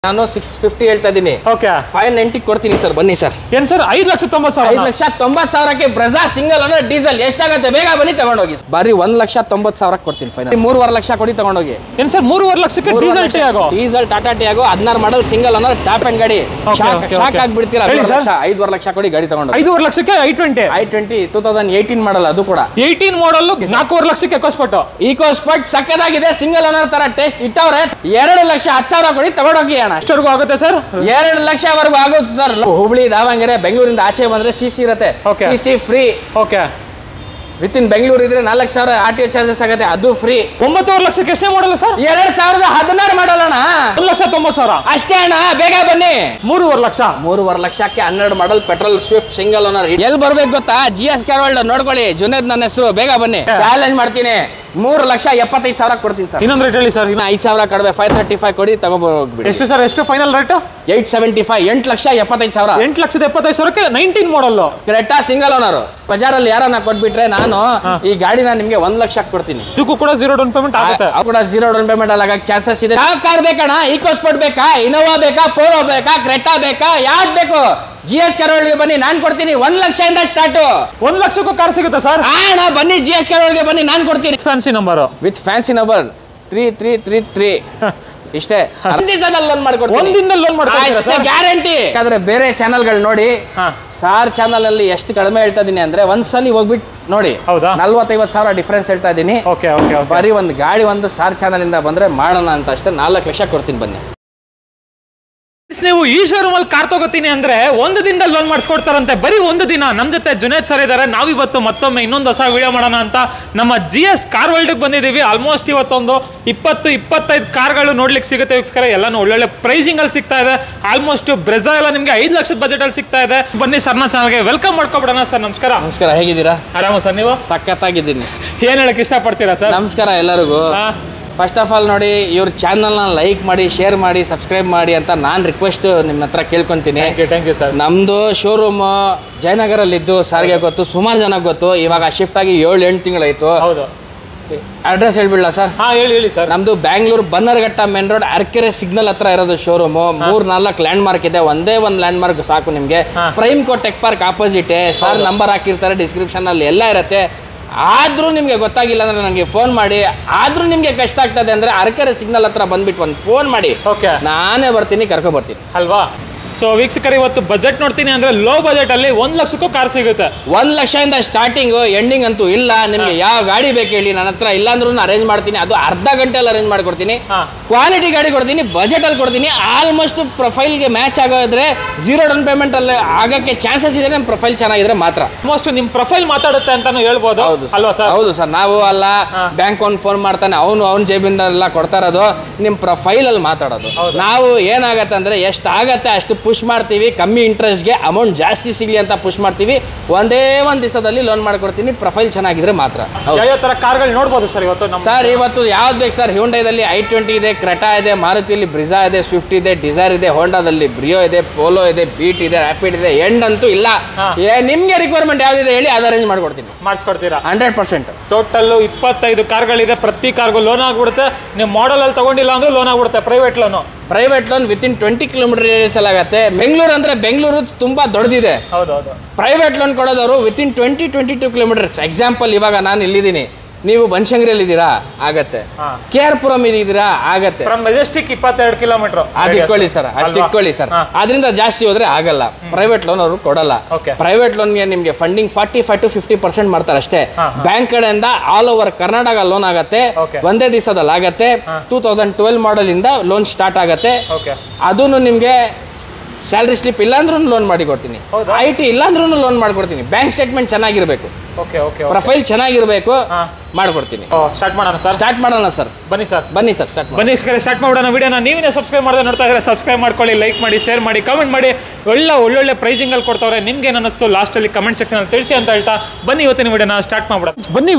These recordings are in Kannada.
ನಾನು 650 ಹೇಳ್ತಾ ಇದೀನಿ. ಓಕೆ 590 ಕೊಡ್ತೀನಿ ಸರ್, ಬನ್ನಿ ಸರ್. ಏನ್ ಸರ್ 5,90,000? 5,90,000ಕ್ಕೆ ಬ್ರೆಜಾ ಸಿಂಗಲ್ ಓನರ್ ಡೀಸೆಲ್ ಎಷ್ಟಾಗುತ್ತೆ ಬೇಗ ಬನ್ನಿ ತಗೊಂಡೋಗಿ. ಬರೀ 1,90,000 ಕೊಡ್ತೀನಿ ಫೈನಲ್. 3.5 ಲಕ್ಷ ಕೊಡಿ ತಗೊಂಡೋಗಿ. ಏನ್ ಸರ್ 3.5 ಲಕ್ಷಕ್ಕೆ diesel Tiago? Diesel Tata Tiago 16 model single owner top and ಗಾಡಿ. ಶಾಕ್ ಆಗ್ಬಿಡ್ತೀರಾ? 5.5 ಲಕ್ಷ ಕೊಡಿ ಗಾಡಿ ತಗೊಂಡು. 5.5 ಲಕ್ಷಕ್ಕೆ i20 2018 ಮಾಡಲ್, ಅದು ಕೂಡ 18 ಮಾಡಲ್ 4.5 ಲಕ್ಷಕ್ಕೆ ಇಕೋಸ್ಪೋರ್ಟ್ ಸಕ್ಕದಾಗಿದೆ. ಸಿಂಗಲ್ ಓನರ್ ತರ ಟೆಸ್ಟ್ ಇಟ್ಟವ್ರೆ. 2,10,000 ಕೊಡಿ ತಗೊಂಡೋಗಿ. ಎಷ್ಟವರೆಗೂ ಆಗುತ್ತೆ ಸರ್? 2 ಲಕ್ಷವರೆಗೂ ಆಗುತ್ತೆ ಸರ್. ಹುಬ್ಳಿ ದಾವಣಗೆರೆ ಬೆಂಗಳೂರಿಂದ ಆಚೆ ಬಂದ್ರೆ ಸಿಸಿ ಇರುತ್ತೆ, CC free. Okay with in Bengaluru ಇದ್ರೆ 4,000 RTO ಚಾರ್ಜಸ್ ಆಗುತ್ತೆ, ಅದು ಫ್ರೀ. 9.5 ಲಕ್ಷಕ್ಕೆ ಎಷ್ಟೇ ಮಾಡಲ್ಲ ಸರ್? 2016 ಮಾಡಲ್ಲ ಅಣ್ಣ, 1,90,000 ಅಷ್ಟೇ ಅಣ್ಣ. ಬೇಗ ಬನ್ನಿ. 3.5 ಲಕ್ಷ. 3.5 ಲಕ್ಷಕ್ಕೆ 12 ಮಾಡಲ್ ಪೆಟ್ರೋಲ್ ಸ್ವಿಫ್ಟ್ ಸಿಂಗಲ್ ಓನರ್. ಎಲ್ಲಿ ಬರ್ಬೇಕು ಗೊತ್ತಾ? GS ಕಾರ್ ವರ್ಲ್ಡ್ ನೋಡ್ಕೊಳ್ಳಿ. ಜುನೇದ್ ನನ್ನ ಹೆಸರು. ಬೇಗ ಬನ್ನಿ, ಚಾಲೆಂಜ್ ಮಾಡ್ತೀನಿ. 3,75,000 ಕೊಡ್ತೀನಿ ಸರ್. ಇನ್ನೊಂದು ರೇಟ್ ಹೇಳಿ ಸರ್. 5,000 ಕಡಿಮೆ 535 ಕೊಡಿ ತಗೋಬೋಗ್ಬಿಡಿ. ಎಷ್ಟು ಸರ್? ಎಷ್ಟು ಫೈನಲ್ ರೇಟ್? 875. 8,75,000. 8,75,000ಕ್ಕೆ 19 ಮಾಡಲ್ ಕ್ರೆಟಾ ಸಿಂಗಲ್ ಓನರ್. ಬಜಾರಲ್ಲಿ ಯಾರನ್ನ ಕೊಟ್ಬಿಟ್ರೆ ನಾನು ಈ ಗಾಡಿನ ನಿಮ್ಗೆ 1 ಲಕ್ಷ ಕೊಡ್ತೀನಿ. ಇದಕ್ಕೂ ಕೂಡ 0 ಡೌನ್ ಪೇಮೆಂಟ್ ಆಗುತ್ತೆ. ಕೂಡ 0 ಡೌನ್ ಪೇಮೆಂಟ್ ಅಲ್ಲ ಚಾನ್ಸಸ್ ಇದೆ. ಯಾವ ಕಾರ್ ಬೇಕಣ್ಣ? ಇಕೋಸ್ಪೋರ್ಟ್ ಬೇಕಾ, ಇನೋವಾ ಬೇಕಾ, ಪೋಲೋ ಬೇಕಾ, ಕ್ರೆಟಾ ಬೇಕಾ, ಯಾವ್ದು ಬೇಕು? GS ಕಾರ್ ವರ್ಲ್ಡ್ಗೆ ಬನ್ನಿ, ನಾನು ಕೊಡ್ತೀನಿ. 1 ಲಕ್ಷದಿಂದ ಸ್ಟಾರ್ಟ್. 1 ಲಕ್ಷಕ್ಕೂ ಕಾರ್ ಸಿಗುತ್ತೆ ಸರ್? ಅಣ್ಣ ಬನ್ನಿ, GS ಕಾರ್ ವರ್ಲ್ಡ್ಗೆ ಬನ್ನಿ, ನಾನು ಕೊಡ್ತೀನಿ. Fancy number with fancy number 3333. ಇಷ್ಟೇ. ಲೋನ್ ಮಾಡ್ಕೊಡ್ತೀನಿ. ಒಂದಿನದಲ್ಲಿ ಲೋನ್ ಮಾಡ್ಕೊಡ್ತೀರಾ? ಗ್ಯಾರಂಟಿ. ಯಾಕಂದ್ರೆ ಬೇರೆ ಚಾನಲ್ಗಳು ನೋಡಿ, ಸಾರ್ ಚಾನಲ್ ಅಲ್ಲಿ ಎಷ್ಟು ಕಡಿಮೆ ಹೇಳ್ತಾ ಇದೀನಿ ಅಂದ್ರೆ ಒಂದ್ಸಲಿ ಹೋಗ್ಬಿಟ್ಟು ನೋಡಿ. 40,000-50,000 ಡಿಫ್ರೆನ್ಸ್ ಹೇಳ್ತಾ ಇದೀನಿ. ಬರೀ ಒಂದು ಗಾಡಿ ಒಂದು ಸಾರ್ ಚಾನಲ್ ಇಂದ ಬಂದ್ರೆ ಮಾಡೋಣ ಅಂತ ಅಷ್ಟೇ. 4 ಲಕ್ಷ ಕೊಡ್ತೀನಿ, ಬನ್ನಿ. ನೀವು ಈ ಶೋರೂಮ್ ಅಲ್ಲಿ ಕಾರ್ ತಗೋತೀನಿ ಅಂದ್ರೆ ಒಂದು ದಿನದಲ್ಲಿ ಲೋನ್ ಮಾಡಿಸ್ಕೊಡ್ತಾರಂತೆ. ಬರೀ ಒಂದು ದಿನ. ನಮ್ಮ ಜೊತೆ ಜುನೇದ್ ಸರ್ ಇದ್ದಾರೆ. ನಾವಿವತ್ತು ಮತ್ತೊಮ್ಮೆ ಇನ್ನೊಂದು ಹೊಸ ವಿಡಿಯೋ ಮಾಡೋಣ ಅಂತ ನಮ್ಮ GS ಕಾರ್ ವರ್ಲ್ಡ್ ಬಂದಿದ್ದೀವಿ. ಆಲ್ಮೋಸ್ಟ್ ಇವತ್ತೊಂದು 20-25 ಕಾರ್ಗಳು ನೋಡ್ಲಿಕ್ಕೆ ಸಿಗುತ್ತೆ ವೀಕ್ಷಕರೇ. ಎಲ್ಲಾನು ಒಳ್ಳೊಳ್ಳೆ ಪ್ರೈಸಿಂಗ್ ಅಲ್ಲಿ ಸಿಗ್ತಾ ಇದೆ. ಆಲ್ಮೋಸ್ಟ್ ಬ್ರೆಜಾ ಎಲ್ಲ ನಿಮ್ಗೆ 5 ಲಕ್ಷದ ಬಜೆಟ್ ಅಲ್ಲಿ ಸಿಗ್ತಾ ಇದೆ. ಬನ್ನಿ ಸರ್ನ ಚಾನಲ್ಗೆ ವೆಲ್ಕಮ್ ಮಾಡ್ಕೊಬಿಡೋಣ. ಸರ್ ನಮಸ್ಕಾರ. ನಮಸ್ಕಾರ, ಹೇಗಿದ್ದೀರಾ? ಆರಾಮ ಸರ್, ನೀವು? ಸಖತ್ತಾಗಿದ್ದೀನಿ. ಏನ್ ಹೇಳಕ್ ಇಷ್ಟಪಡ್ತೀರಾ ಸರ್? ನಮಸ್ಕಾರ ಎಲ್ಲರಿಗೂ. ಫಸ್ಟ್ ಆಫ್ ಆಲ್ ನೋಡಿ, ಇವ್ರ ಚಾನಲ್ನ ಲೈಕ್ ಮಾಡಿ, ಶೇರ್ ಮಾಡಿ, ಸಬ್ಸ್ಕ್ರೈಬ್ ಮಾಡಿ ಅಂತ ನಾನು ರಿಕ್ವೆಸ್ಟ್ ನಿಮ್ಮ ಹತ್ರ ಕೇಳ್ಕೊತೀನಿ. Thank you sir. ನಮ್ಮದು ಶೋರೂಮ್ ಜಯನಗರಲ್ಲಿದ್ದು ಸಾರಿಗೆ ಗೊತ್ತು, ಸುಮಾರು ಜನಕ್ಕೆ ಗೊತ್ತು. ಇವಾಗ ಶಿಫ್ಟ್ ಆಗಿ 7-8 ತಿಂಗಳಾಯಿತು. ಹೌದು. ಅಡ್ರೆಸ್ ಹೇಳ್ಬಿಡ್ಲಾ ಸರ್? ಹೇಳಿ ಸರ್. ನಮ್ದು Bangalore Bannerghatta main road Arekere signal ಹತ್ರ ಇರೋದು ಶೋರೂಮು. 3-4 ಲ್ಯಾಂಡ್ ಮಾರ್ಕ್ ಇದೆ. ಒಂದೇ ಒಂದು ಲ್ಯಾಂಡ್ ಮಾರ್ಕ್ ಸಾಕು ನಿಮಗೆ. Prime Co Tech park opposite. Sir number ಹಾಕಿರ್ತಾರೆ ಡಿಸ್ಕ್ರಿಪ್ಷನ್ ಅಲ್ಲಿ, ಎಲ್ಲ ಇರುತ್ತೆ. ಆದ್ರೂ ನಿಮ್ಗೆ ಗೊತ್ತಾಗಿಲ್ಲ ಅಂದ್ರೆ ನನಗೆ ಫೋನ್ ಮಾಡಿ. ಆದ್ರೂ ನಿಮ್ಗೆ ಕಷ್ಟ ಆಗ್ತದೆ ಅಂದ್ರೆ ಅರಕೆರೆ ಸಿಗ್ನಲ್ ಹತ್ರ ಬಂದ್ಬಿಟ್ಟು ಒಂದು ಫೋನ್ ಮಾಡಿ, ನಾನೇ ಬರ್ತೀನಿ, ಕರ್ಕೊ ಬರ್ತೀನಿ ಅಲ್ವಾ. ಸೊ ವೀಕ್ಷಕರು, ಇವತ್ತು ಬಜೆಟ್ ನೋಡ್ತೀನಿ ಅಂದ್ರೆ ಲೋ ಬಜೆಟ್ ಅಲ್ಲಿ 1 ಲಕ್ಷಕ್ಕೂ ಕಾರ್ ಸಿಗುತ್ತೆ. 1 ಲಕ್ಷದಿಂದ ಸ್ಟಾರ್ಟಿಂಗ್, ಎಂಡಿಂಗ್ ಅಂತೂ ಇಲ್ಲ. ನಿಮ್ಗೆ ಯಾವ ಗಾಡಿ ಬೇಕು ಹೇಳಿ, ನನ್ನ ಹತ್ರ ಇಲ್ಲ ಅಂದ್ರೂ ಅರೇಂಜ್ ಮಾಡ್ತೀನಿ. ಅದು ಅರ್ಧ ಗಂಟೆಯಲ್ಲಿ ಅರೇಂಜ್ ಮಾಡ್ಕೊಡ್ತೀನಿ. ಕ್ವಾಲಿಟಿ ಗಾಡಿ ಕೊಡ್ತೀನಿ, ಬಜೆಟ್ ಅಲ್ಲಿ ಕೊಡ್ತೀನಿ. ಆಲ್ಮೋಸ್ಟ್ ಪ್ರೊಫೈಲ್ಗೆ ಮ್ಯಾಚ್ ಆಗೋದ್ರೆ 0 ಡೌನ್ ಪೇಮೆಂಟ್ ಅಲ್ಲಿ ಆಗಕ್ಕೆ ಚಾನ್ಸಸ್ ಇದೆ. ನಮ್ಮ ಪ್ರೊಫೈಲ್ ಚೆನ್ನಾಗಿದ್ರೆ ಮಾತ್ರ. ಆಲ್ಮೋಸ್ಟ್ ನಿಮ್ ಪ್ರೊಫೈಲ್ ಮಾತಾಡುತ್ತೆ ಅಂತಾನು ಹೇಳ್ಬೋದು. ಅಲ್ವಾ ಸರ್? ಹೌದು ಸರ್. ನಾವು ಅಲ್ಲ ಬ್ಯಾಂಕ್ ಅವ್ನು ಫೋನ್ ಮಾಡ್ತಾನೆ, ಅವನ ಜೇಬಿಂದ ಎಲ್ಲ ಕೊಡ್ತಾ ಇರೋದು. ನಿಮ್ ಪ್ರೊಫೈಲ್ ಅಲ್ಲಿ ಮಾತಾಡೋದು. ನಾವು ಏನಾಗತ್ತೆ ಅಂದ್ರೆ ಎಷ್ಟು ಆಗತ್ತೆ ಅಷ್ಟು ಪುಷ್ ಮಾಡ್ತೀವಿ. ಕಮ್ಮಿ ಇಂಟ್ರೆಸ್ಟ್ಗೆ ಅಮೌಂಟ್ ಜಾಸ್ತಿ ಸಿಗ್ಲಿ ಅಂತ ಪುಷ್ ಮಾಡ್ತೀವಿ. ಒಂದೇ ಒಂದು ದಿವಸದಲ್ಲಿ ಲೋನ್ ಮಾಡ್ಕೊಡ್ತೀನಿ, ಪ್ರೊಫೈಲ್ ಚೆನ್ನಾಗಿದ್ರೆ ಮಾತ್ರ. ಯಾವ ತರ ಕಾರ್ಗಳು ನೋಡ್ಬೋದು ಸರ್ ಇವತ್ತು? ಸರ್ ಇವತ್ತು ಯಾವ್ದು ಬೇಕು ಸರ್? ಹ್ಯುಂಡೈದಲ್ಲಿ i20 ಇದೆ, ಕ್ರೆಟಾ ಇದೆ, ಮಾರುತಿಯಲ್ಲಿ ಬ್ರಿಜಾ ಇದೆ, ಸ್ವಿಫ್ಟ್ ಇದೆ, ಡಿಸೈರ್ ಇದೆ, ಹೋಂಡಾದಲ್ಲಿ ಬ್ರಿಯೋ ಇದೆ, ಪೋಲೋ ಇದೆ, ಬೀಟ್ ಇದೆ, ರ್ಯಾಪಿಡ್ ಇದೆ. ಎಂಡ್ ಅಂತೂ ಇಲ್ಲ. ನಿಮ್ಗೆ ರಿಕ್ವೈರ್ಮೆಂಟ್ ಯಾವ್ದಿದೆ ಹೇಳಿ, ಅದು ಅರೇಂಜ್ ಮಾಡ್ಕೊಡ್ತೀನಿ. ಮಾಡಿಸ್ಕೊಡ್ತೀರಾ? 100%. ಟೋಟಲ್ 25 ಕಾರ್ಗಳಿದೆ. ಪ್ರತಿ ಕಾರ್ಗೂ ಲೋನ್ ಆಗ್ಬಿಡುತ್ತೆ. ನೀವು ಮಾಡೆಲ್ ಅಲ್ಲಿ ತಗೊಂಡಿಲ್ಲ ಅಂದ್ರೆ ಲೋನ್ ಆಗ್ಬಿಡುತ್ತೆ. Private loan within 20 kilometre radius ಅಲ್ಲಿ ಆಗುತ್ತೆ. ಬೆಂಗಳೂರು ಅಂದ್ರೆ ಬೆಂಗಳೂರು ತುಂಬಾ ದೊಡ್ಡದಿದೆ. ಪ್ರೈವೇಟ್ ಲೋನ್ ಕೊಡೋದವರು ವಿತ್ ಇನ್ 20-22 ಕಿಲೋಮೀಟರ್ಸ್. ಎಕ್ಸಾಂಪಲ್, ಇವಾಗ ನಾನು ಇಲ್ಲಿದ್ದೀನಿ, ನೀವು ಬನಶಂಕರಿಯಲ್ಲಿ ಇದ್ದೀರಾ, ಆಗತ್ತೆ. KR-ಪುರಂ ಇದ್ದೀರಾ, ಆಗತ್ತೆ. Majestic 22 kilometre. ಅದು ಇಟ್ಕೊಳ್ಳಿ ಸರ್, ಅಷ್ಟು ಇಟ್ಕೊಳ್ಳಿ ಸರ್. ಅದರಿಂದ ಜಾಸ್ತಿ ಹೋದ್ರೆ ಆಗಲ್ಲ. ಪ್ರೈವೇಟ್ ಲೋನ್ ಅವರು ಕೊಡಲ್ಲ. ಪ್ರೈವೇಟ್ ಲೋನ್ಗೆ ನಿಮ್ಗೆ ಫಂಡಿಂಗ್ 45-50% ಮಾಡ್ತಾರೆ ಅಷ್ಟೇ. ಬ್ಯಾಂಕ್ ಕಡೆಯಿಂದ ಆಲ್ ಓವರ್ ಕರ್ನಾಟಕ ಲೋನ್ ಆಗತ್ತೆ. ಒಂದೇ ದಿವಸದಲ್ಲಿ ಆಗತ್ತೆ. 2012 ಮಾಡೆಲ್ ಇಂದ ಲೋನ್ ಸ್ಟಾರ್ಟ್ ಆಗತ್ತೆ. ಅದನ್ನು ನಿಮ್ಗೆ ಸ್ಯಾಲರಿ ಸ್ಲಿಪ್ ಇಲ್ಲ ಅಂದ್ರೂ ಲೋನ್ ಮಾಡಿ ಕೊಡ್ತೀನಿ. IT ಇಲ್ಲ ಅಂದ್ರೂ ಲೋನ್ ಮಾಡ್ಕೊಡ್ತೀನಿ. ಬ್ಯಾಂಕ್ ಸ್ಟೇಟ್ಮೆಂಟ್ ಚೆನ್ನಾಗಿರ್ಬೇಕು, ಪ್ರೊಫೈಲ್ ಚೆನ್ನಾಗಿರ್ಬೇಕು, ಮಾಡ್ಕೊಡ್ತೀನಿ. ಸ್ಟಾರ್ಟ್ ಮಾಡೋಣ ಸರ್? ಸ್ಟಾರ್ಟ್ ಮಾಡೋಣ ಸರ್. ಬನ್ನಿ ಸರ್, ಬನ್ನಿ ಸರ್, ಸ್ಟಾರ್ಟ್ ಬನ್ನಿ. ಸ್ಟಾರ್ಟ್ ಮಾಡೋಣ ವಿಡಿಯೋನ. ನೀವೇ ಸಬ್ಸ್ಕ್ರೈಬ್ ಮಾಡಿದ್ರೆ ನೋಡ್ತಾ ಇದ್ರೆ ಸಬ್ಸ್ಕ್ರೈಬ್ ಮಾಡ್ಕೊಳ್ಳಿ, ಲೈಕ್ ಮಾಡಿ, ಶೇರ್ ಮಾಡಿ, ಕಮೆಂಟ್ ಮಾಡಿ. ಒಳ್ಳೊಳ್ಳೆ ಪ್ರೈಸಿಂಗ್ ಅಲ್ಲಿ ಕೊಡ್ತಾವ್ರೆ. ನಿಮ್ಗೆ ಏನು ಅನ್ನಿಸ್ತು ಲಾಸ್ಟ್ ಅಲ್ಲಿ ಕಮೆಂಟ್ ಸೆಕ್ಷನ್ ಅಲ್ಲಿ ತಿಳಿಸಿ ಅಂತ ಹೇಳ್ತಾ ಬನ್ನಿ ಇವತ್ತಿನ ವಿಡಿಯೋನ ಸ್ಟಾರ್ಟ್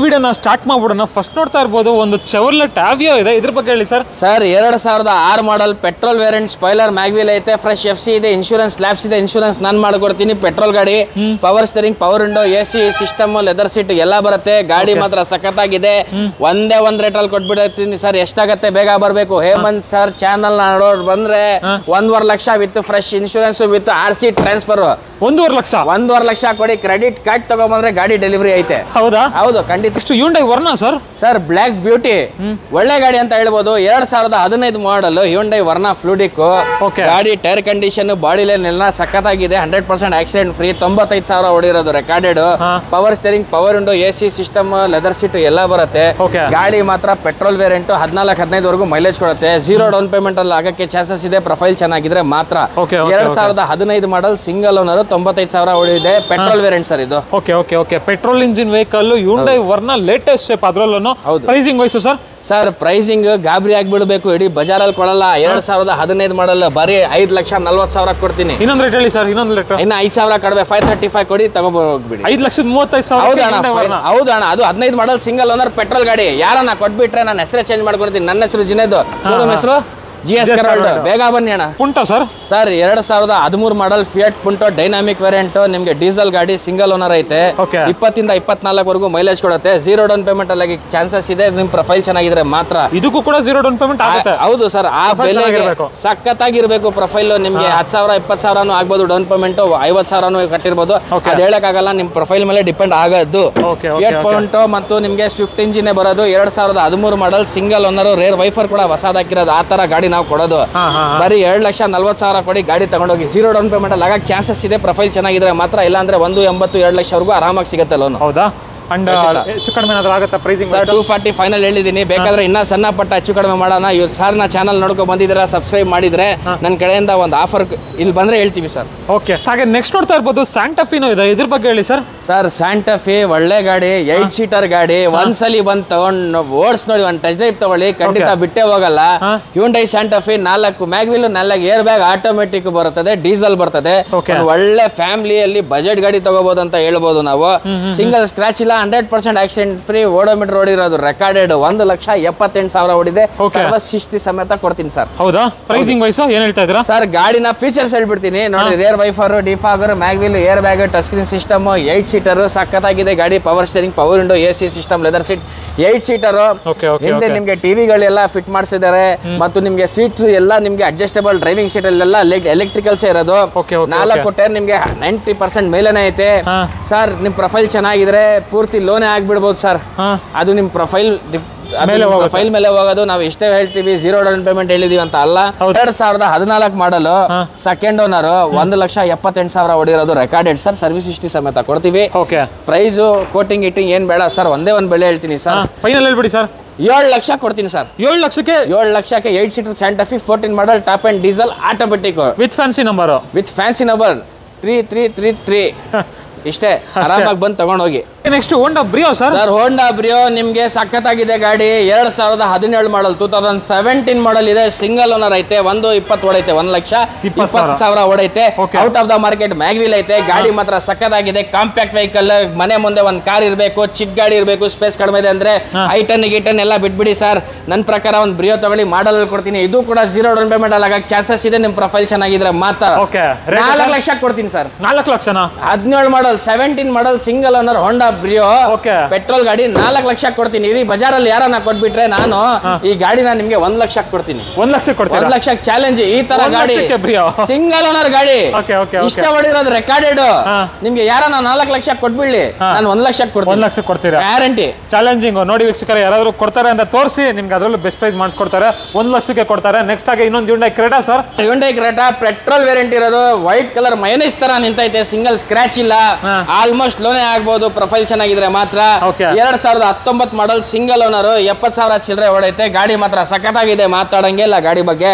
ಮಾಡ್ಬಿಡೋಣ. ಫಸ್ಟ್ ನೋಡ್ತಾ ಇರ್ಬೋದು, ಒಂದು ಚೆವರ್ಲೆಟ್ ಆವಿಯೋ ಇದೆ. ಇದ್ರ ಬಗ್ಗೆ ಹೇಳಿ ಸರ್. ಸರ್ 2006 ಮಾಡಲ್ ಪೆಟ್ರೋಲ್ ವೇರಿಯಂಟ್, ಸ್ಪಾಯ್ಲರ್, ಮ್ಯಾಗ್ವಿಲ್ ಐತೆ, ಫ್ರೆಶ್ FC ಇದೆ, ಇನ್ಶೂರೆನ್ಸ್ ಲ್ಯಾಬ್ಸ್ ಇದೆ. ಇನ್ಶೂರೆನ್ಸ್ ನಾನು ಮಾಡ್ಕೊಡ್ತೀನಿ. ಪೆಟ್ರೋಲ್ ಗಾಡಿ, power steering, power window, AC system, leather seat ಎಲ್ಲ ಬರುತ್ತೆ. ಗಾಡಿ ಮಾತ್ರ ಸಖತ್ತಾಗಿದೆ. ಒಂದೇ ಒಂದ್ ರೇಟ್ ಅಲ್ಲಿ ಕೊಟ್ಬಿಡ್ತೀನಿ ಸರ್. ಎಷ್ಟಾಗತ್ತೆ ಬೇಗ ಬರ್ಬೇಕು. ಹೇಮಂತ್ ಸರ್ ಚಾನಲ್ ನೋಡೋರು ಬಂದ್ರೆ 1.5 lakh with fresh insurance with RC transfer. 1.5 lakh ಕೊಡಿ. ಕ್ರೆಡಿಟ್ ಕಾರ್ಡ್ ತಗೊಂಡ್ಬಂದ್ರೆ ಗಾಡಿ ಡೆಲಿವರಿ ಐತೆ. ಹೌದಾ? ಹೌದು ಖಂಡಿತ. Hyundai Verna sir. Sir black beauty ಒಳ್ಳೆ ಗಾಡಿ ಅಂತ ಹೇಳ್ಬೋದು. 2015 ಮಾಡಲ್ ಹ್ಯುಂಡೈ ವರ್ನಾ ಫ್ಲೂಡಿಕ್. ಗಾಡಿ ಟೈರ್ ಕಂಡೀಷನ್ ಬಾಡಿ ಲೈನ್ ಎಲ್ಲ ಸಖತ್ತಾಗಿದೆ. 100% ಆಕ್ಸಿಡೆಂಟ್ ಫ್ರೀ. 95,000 ಓಡಿರೋದು recorded. Power steering, power window, AC system, leather seat ಎಲ್ಲ ಬರುತ್ತೆ. ಗಾಡಿ ಮಾತ್ರ ಪೆಟ್ರೋಲ್ ವೇರಿಯಂಟ್ 14-15 ವರೆಗೂ ಮೈಲೇಜ್ ಕೊಡುತ್ತೆ. 0 ಡೌನ್ ಪೇಮೆಂಟ್ ಅಲ್ಲಿ ಆಗಕ್ಕೆ ಚಾನ್ಸಸ್ ಇದೆ ಪ್ರೊಫೈಲ್ ಚೆನ್ನಾಗಿದ್ರೆ ಮಾತ್ರ. 2015 ಮಾಡಲ್ ಸಿಂಗಲ್ ಓನರ್ 95,000 ಓಡಿದೆ. ಪೆಟ್ರೋಲ್ ವೇರಿಯಂಟ್ ಸರ್ ಇದು. Petrol engine vehicle Hyundai Verna latest shape. ಅದ್ರಲ್ಲೂ pricing wise sir? Sir pricing ಗಾಬರಿ ಆಗ್ಬಿಡ್ಬೇಕು. ಇಡೀ ಬಜಾರಲ್ಲಿ ಕೊಡಲ್ಲ. 2015 ಮಾಡಲ್ಲ. ಬರೀ 5,40,000 ಕೊಡ್ತೀನಿ. ಇನ್ನೊಂದು ರೇಟ್ ಹೇಳಿ ಸರ್. ಇನ್ನೊಂದು ರೇಟ್ ಇನ್ನು 5,000 ಕಡಿಮೆ 535 ಕೊಡಿ ತಗೋಬೋಗ್ಬಿಡಿ. 5,35,000. ಹೌದಣ್ಣ. ಅದು 15 ಮಾಡಲ್ ಸಿಂಗಲ್ ಓನರ್ ಪೆಟ್ರೋಲ್ ಗಾಡಿ. ಯಾರನ್ನ ಕೊಟ್ಬಿಟ್ರೆ ನಾನು ಹೆಸರೇ ಚೇಂಜ್ ಮಾಡ್ಕೊಡ್ತೀನಿ. ನನ್ನ ಹೆಸರು ಜಿನೇದ್, ಶೋರೂಮ್ ಹೆಸರು GS ಕಾರ್ವಲ್ಡ್. ಬೇಗ ಬನ್ನಿ ಅಣ್ಣ. ಪುಂಟೋ ಸರ್. ಸರ್ 2013 ಮಾಡಲ್ ಫಿಯಟ್ ಪುಂಟೋ ಡೈನಾಮಿಕ್ ವೇರಿಯಂಟ್. ನಿಮಗೆ ಡೀಸೆಲ್ ಗಾಡಿ ಸಿಂಗಲ್ ಓನರ್ ಐತೆ. 20-24 ವರೆಗೂ ಮೈಲೇಜ್ ಕೊಡುತ್ತೆ. 0 ಡೌನ್ ಪೇಮೆಂಟ್ ಅಲ್ಲಿ ಚಾನ್ಸಸ್ ಇದೆ. ನಿಮ್ ಪ್ರೊಫೈಲ್ ಚೆನ್ನಾಗಿದ್ರೆ ಮಾತ್ರ. ಇದಕ್ಕೂ ಕೂಡ 0 ಡೌನ್ ಪೇಮೆಂಟ್ ಆಗುತ್ತೆ. ಹೌದು ಸರ್. ಆ ಬೆಲೆಗೆ ಸಖತ್ತಾಗಿರ್ಬೇಕು ಪ್ರೊಫೈಲ್. ನಿಮ್ಗೆ 10,000 20,000 ಆಗ್ಬೋದು ಡೌನ್ ಪೇಮೆಂಟ್. 50,000 ಕಟ್ಟಿರ್ಬೋದು. ಅದು ಹೇಳಕ್ಕಾಗಲ್ಲ. ನಿಮ್ ಪ್ರೊಫೈಲ್ ಮೇಲೆ ಡಿಪೆಂಡ್ ಆಗೋದು. ಫಿಯಟ್ ಪುಂಟೋ ಮತ್ತು ನಿಮ್ಗೆ ಸ್ವಿಫ್ಟ್ ಇಂಜಿನ್ ಬರೋದು. 2013 model single owner. Rear wiper ಕೂಡ ಹೊಸದಾಕಿರೋದು. ಆ ತರ ಗಾಡಿ ನಾವು ಕೊಡೋದು. ಬರೀ 2,40,000 ಕೊಡಿ ಗಾಡಿ ತಗೊಂಡೋಗಿ. 0 ಡೌನ್ ಪೇಮೆಂಟ್ ಅಲ್ಲಿ ಆಗಕ್ಕೆ ಚಾನ್ಸಸ್ ಇದೆ ಪ್ರೊಫೈಲ್ ಚೆನ್ನಾಗಿದ್ರೆ ಮಾತ್ರ. ಇಲ್ಲ ಅಂದ್ರೆ 1.80-2 ಲಕ್ಷವರೆಗೂ ಆರಾಮಾಗಿ ಸಿಗುತ್ತೆ ಲೋನ್. ಹೌದಾ? ಅಂಡ್ ಹೆಚ್ಚು ಕಡಿಮೆ ಏನಾದರೂ ಆಗುತ್ತಾ ಪ್ರೈಸಿಂಗ್? ಸರ್ 240 ಫೈನಲ್ ಹೇಳಿದ್ದೀನಿ. ಬೇಕಾದ್ರೆ ಇನ್ನೂ ಸಣ್ಣ ಪಟ್ಟ ಹೆಚ್ಚು ಕಡಿಮೆ ಮಾಡೋಣ. ಇವ್ರು ಸರ್ ನಾ ಚಾನಲ್ ನೋಡ್ಕೊ ಬಂದಿದ್ದೀರಾ, ಸಬ್ಸ್ಕ್ರೈಬ್ ಮಾಡಿದ್ರೆ ನನ್ನ ಕಡೆಯಿಂದ ಒಂದು ಆಫರ್ ಇಲ್ಲಿ ಬಂದ್ರೆ ಹೇಳ್ತೀವಿ ಸರ್. ಓಕೆ. ಹಾಗೆ ನೆಕ್ಸ್ಟ್ ನೋಡ್ತಾ ಇರ್ಬೋದು ಸ್ಯಾಂಟಾಫಿನೋ ಇದೆ. ಇದ್ರ ಬಗ್ಗೆ ಹೇಳಿ ಸರ್. ಸರ್ ಸ್ಯಾಂಟಾಫಿ ಒಳ್ಳೆ ಗಾಡಿ. 8 ಸೀಟರ್ ಗಾಡಿ. ಒಂದ್ಸಲಿ ಬಂದು ತಗೊಂಡು ಓಡಿಸ್ ನೋಡಿ, ಒಂದು ಟಚ್ ಡ್ರೈವ್ ತಗೊಳ್ಳಿ, ಖಂಡಿತ ಬಿಟ್ಟೇ ಹೋಗಲ್ಲ. Hyundai Santa Fe 4 mag wheel, 4 air bag automatic ಬರ್ತದೆ. ಡೀಸೆಲ್ ಬರ್ತದೆ. ಒಳ್ಳೆ ಫ್ಯಾಮಿಲಿಯಲ್ಲಿ ಬಜೆಟ್ ಗಾಡಿ ತಗೋಬಹುದು ಅಂತ ಹೇಳ್ಬೋದು ನಾವು. ಸಿಂಗಲ್ ಸ್ಕ್ರಾಚ್ ಇಲ್ಲ. 100% ಆಕ್ಸಿಡೆಂಟ್ ಫ್ರೀ. ಓಡೋಮೀಟರ್ ಓಡಿರೋದು ರೆಕಾರ್ಡೆಡ್. 1,78,000 ಓಡಿದೆ. ಶಿಸ್ತಿ ಸಮೇತ ಕೊಡ್ತೀನಿ ಸರ್. ಹೌದಾ? ಪ್ರೈಸಿಂಗ್ ವೈಸ್ ಏನ್ ಹೇಳ್ತಾ ಇದ್ದೀರಾ ಸರ್? ಗಾಡಿನ ಫೀಚರ್ಸ್ ಹೇಳ್ಬಿಡ್ತೀನಿ ನೋಡಿ. Rear wiper, defogger, mag wheel, air bag, touch screen system, 8 seater ಸಖತ್ತಾಗಿದೆ ಗಾಡಿ. Power steering, power window, AC system, leather seat, 8 seater. ಹಿಂದೆ ನಿಮ್ಗೆ ಟಿವಿಗಳೆಲ್ಲ ಫಿಟ್ ಮಾಡಿಸಿದ್ದಾರೆ. ಮತ್ತು ನಿಮ್ಗೆ ಸೀಟ್ಸ್ ಎಲ್ಲ ನಿಮ್ಗೆ ಅಡ್ಜಸ್ಟಬಲ್. ಡ್ರೈವಿಂಗ್ ಸೀಟ್ ಅಲ್ಲೆಲ್ಲ ಎಲೆಕ್ಟ್ರಿಕಲ್ಸ್ ಇರೋದು. 4 ಟೈರ್ ನಿಮ್ಗೆ 90% ಮೇಲೇನೆ ಐತೆ. ಸರ್ ನಿಮ್ ಪ್ರೊಫೈಲ್ ಚೆನ್ನಾಗಿದ್ರೆ ಪೂರ್ತಿ ಲೋನೇ ಆಗ್ಬಿಡ್ಬೋದು ಸರ್. ಅದು ನಿಮ್ ಪ್ರೊಫೈಲ್ ಮೇಲೆ ಹೋಗೋದು. ನಾವು ಇಷ್ಟೇ ಹೇಳ್ತೀವಿ 0 ಡೌನ್ ಪೇಮೆಂಟ್ ಹೇಳಿದೀವಿ ಅಂತ ಅಲ್ಲ. 2014 ಮಾಡಲ್ ಸೆಕೆಂಡ್ ಓನರ್. 1,78,000 ಓಡಿರೋದು ರೆಕಾರ್ಡೆಡ್ ಸರ್. ಸರ್ವಿಸ್ ಹಿಸ್ಟ್ರಿ ಸಮೇತ ಕೊಡ್ತೀವಿ. ಪ್ರೈಸ್ ಕೋಟಿಂಗ್ ಇಟ್ಟಿಂಗ್ ಏನ್ ಬೇಡ ಸರ್. ಒಂದೇ ಒಂದು ಬೆಲೆ ಹೇಳ್ತೀನಿ ಸರ್. ಫೈನಲ್ ಹೇಳ್ಬಿಡಿ ಸರ್. 7 ಲಕ್ಷ ಕೊಡ್ತೀನಿ ಸರ್. 7 ಲಕ್ಷಕ್ಕೆ 8 seater Santa Fe 14 model top end diesel automatic with fancy number. 3333 ಇಷ್ಟೇ. ಆರಾಮಾಗಿ ಬಂದು ತಗೊಂಡೋಗಿ. Next Honda Brio sir. Honda Brio ನಿಮ್ಗೆ ಸಖತ್ತಾಗಿದೆ ಗಾಡಿ. 2017 ಮಾಡಲ್ 2017 ಮಾಡಲ್ ಇದೆ. ಸಿಂಗಲ್ ಓನರ್ ಐತೆ. 1.20 ಓಡೈತೆ. 1,20,000 ಓಡೈತೆ. Out of the market mag wheel ಐತೆ. ಗಾಡಿ ಮಾತ್ರ ಸಖತ್ತಾಗಿದೆ. Compact vehicle. ಮನೆ ಮುಂದೆ ಒಂದು ಕಾರ್ ಇರಬೇಕು, ಚಿಕ್ಕ ಗಾಡಿ ಇರಬೇಕು, ಸ್ಪೇಸ್ ಕಡಿಮೆ ಇದೆ ಅಂದ್ರೆ ಐಟನ್ ಎಲ್ಲ ಬಿಟ್ಬಿಡಿ ಸರ್. ನನ್ನ ಪ್ರಕಾರ ಒಂದು ಬ್ರಿಯೋ ತಗೊಳ್ಳಿ. ಮಾಡಲ್ ಕೊಡ್ತೀನಿ. ಇದು ಕೂಡ 0 ಡೌನ್ ಪೇಮೆಂಟ್ ಅಲ್ಲಿ ಆಗಕ್ಕೆ ಚಾನ್ಸಸ್ ಇದೆ. ನಿಮ್ ಪ್ರೊಫೈಲ್ ಚೆನ್ನಾಗಿದ್ರೆ ಮಾತ್ರ. 4 ಲಕ್ಷ ಕೊಡ್ತೀನಿ ಸರ್. 4 ಲಕ್ಷನಾ? 17 ಮಾಡಲ್ 17 ಮಾಡಲ್ ಸಿಂಗಲ್ ಓನರ್ ಹೋಂಡಾ ಬ್ರಿಯೋ ಪೆಟ್ರೋಲ್ ಗಾಡಿ 4 ಲಕ್ಷ ಕೊಡ್ತೀನಿ. ಈ ಬಜಾರಲ್ಲಿ ಯಾರನ್ನ ಕೊಟ್ಬಿಟ್ರೆ ನಾನು ಈ ಗಾಡಿನ ನಿಮ್ಗೆ 1 ಲಕ್ಷ ಕೊಡ್ತೀನಿ. 1 ಲಕ್ಷ ಕೊಡ್ತೀನಿ. 1 ಲಕ್ಷ ಚಾಲೆಂಜ್. ಈ ತರ ಗಾಡಿ ಸಿಂಗಲ್ ಓನರ್ ಗಾಡಿ ಇಷ್ಟ ಹೊಡಿರೋದು ರೆಕಾರ್ಡೆಡ್. ನಿಮ್ಗೆ ಯಾರನ್ನ 4 ಲಕ್ಷ ಕೊಟ್ಬಿಡ್ಲಿ, ನಾನು 1 ಲಕ್ಷ ಕೊಡ್ತೀನಿ. 1 ಲಕ್ಷ ಕೊಡ್ತೀರಾ? ಗ್ಯಾರಂಟಿ. ಚಾಲೆಂಜಿಂಗ್ ನೋಡಿ ವೀಕ್ಷಕರ. ಯಾರಾದ್ರೂ ಕೊಡ್ತಾರೆ ಅಂತ ತೋರಿಸಿ ನಿಮ್ಗೆ ಅದರಲ್ಲೂ ಬೆಸ್ಟ್ ಪ್ರೈಸ್ ಮಾಡಿಸ್ಕೊಡ್ತಾರೆ. 1 ಲಕ್ಷಕ್ಕೆ ಕೊಡ್ತಾರೆ. ನೆಕ್ಸ್ಟ್ ಆಗಿ ಇನ್ನೊಂದು Hyundai Creta sir. Hyundai Creta petrol variant ಇರೋದು. ವೈಟ್ ಕಲರ್ ಮೈನಸ್ ತರ ನಿಂತೈತೆ. ಸಿಂಗಲ್ ಸ್ಕ್ರಾಚ್ ಇಲ್ಲ. ಆಲ್ಮೋಸ್ಟ್ ಲೋನೇ ಆಗ್ಬೋದು ಪ್ರೊಫೈಲ್ ಚೆನ್ನಾಗಿದ್ರೆ ಮಾತ್ರ. 2019 ಮಾಡಲ್ ಸಿಂಗಲ್ ಓನರ್. 70,000 ಚಿಲ್ಲರೆ ಓಡೈತೆ. ಗಾಡಿ ಮಾತ್ರ ಸಖತ್ತಾಗಿದೆ. ಮಾತಾಡಂಗೆ ಇಲ್ಲ ಗಾಡಿ ಬಗ್ಗೆ.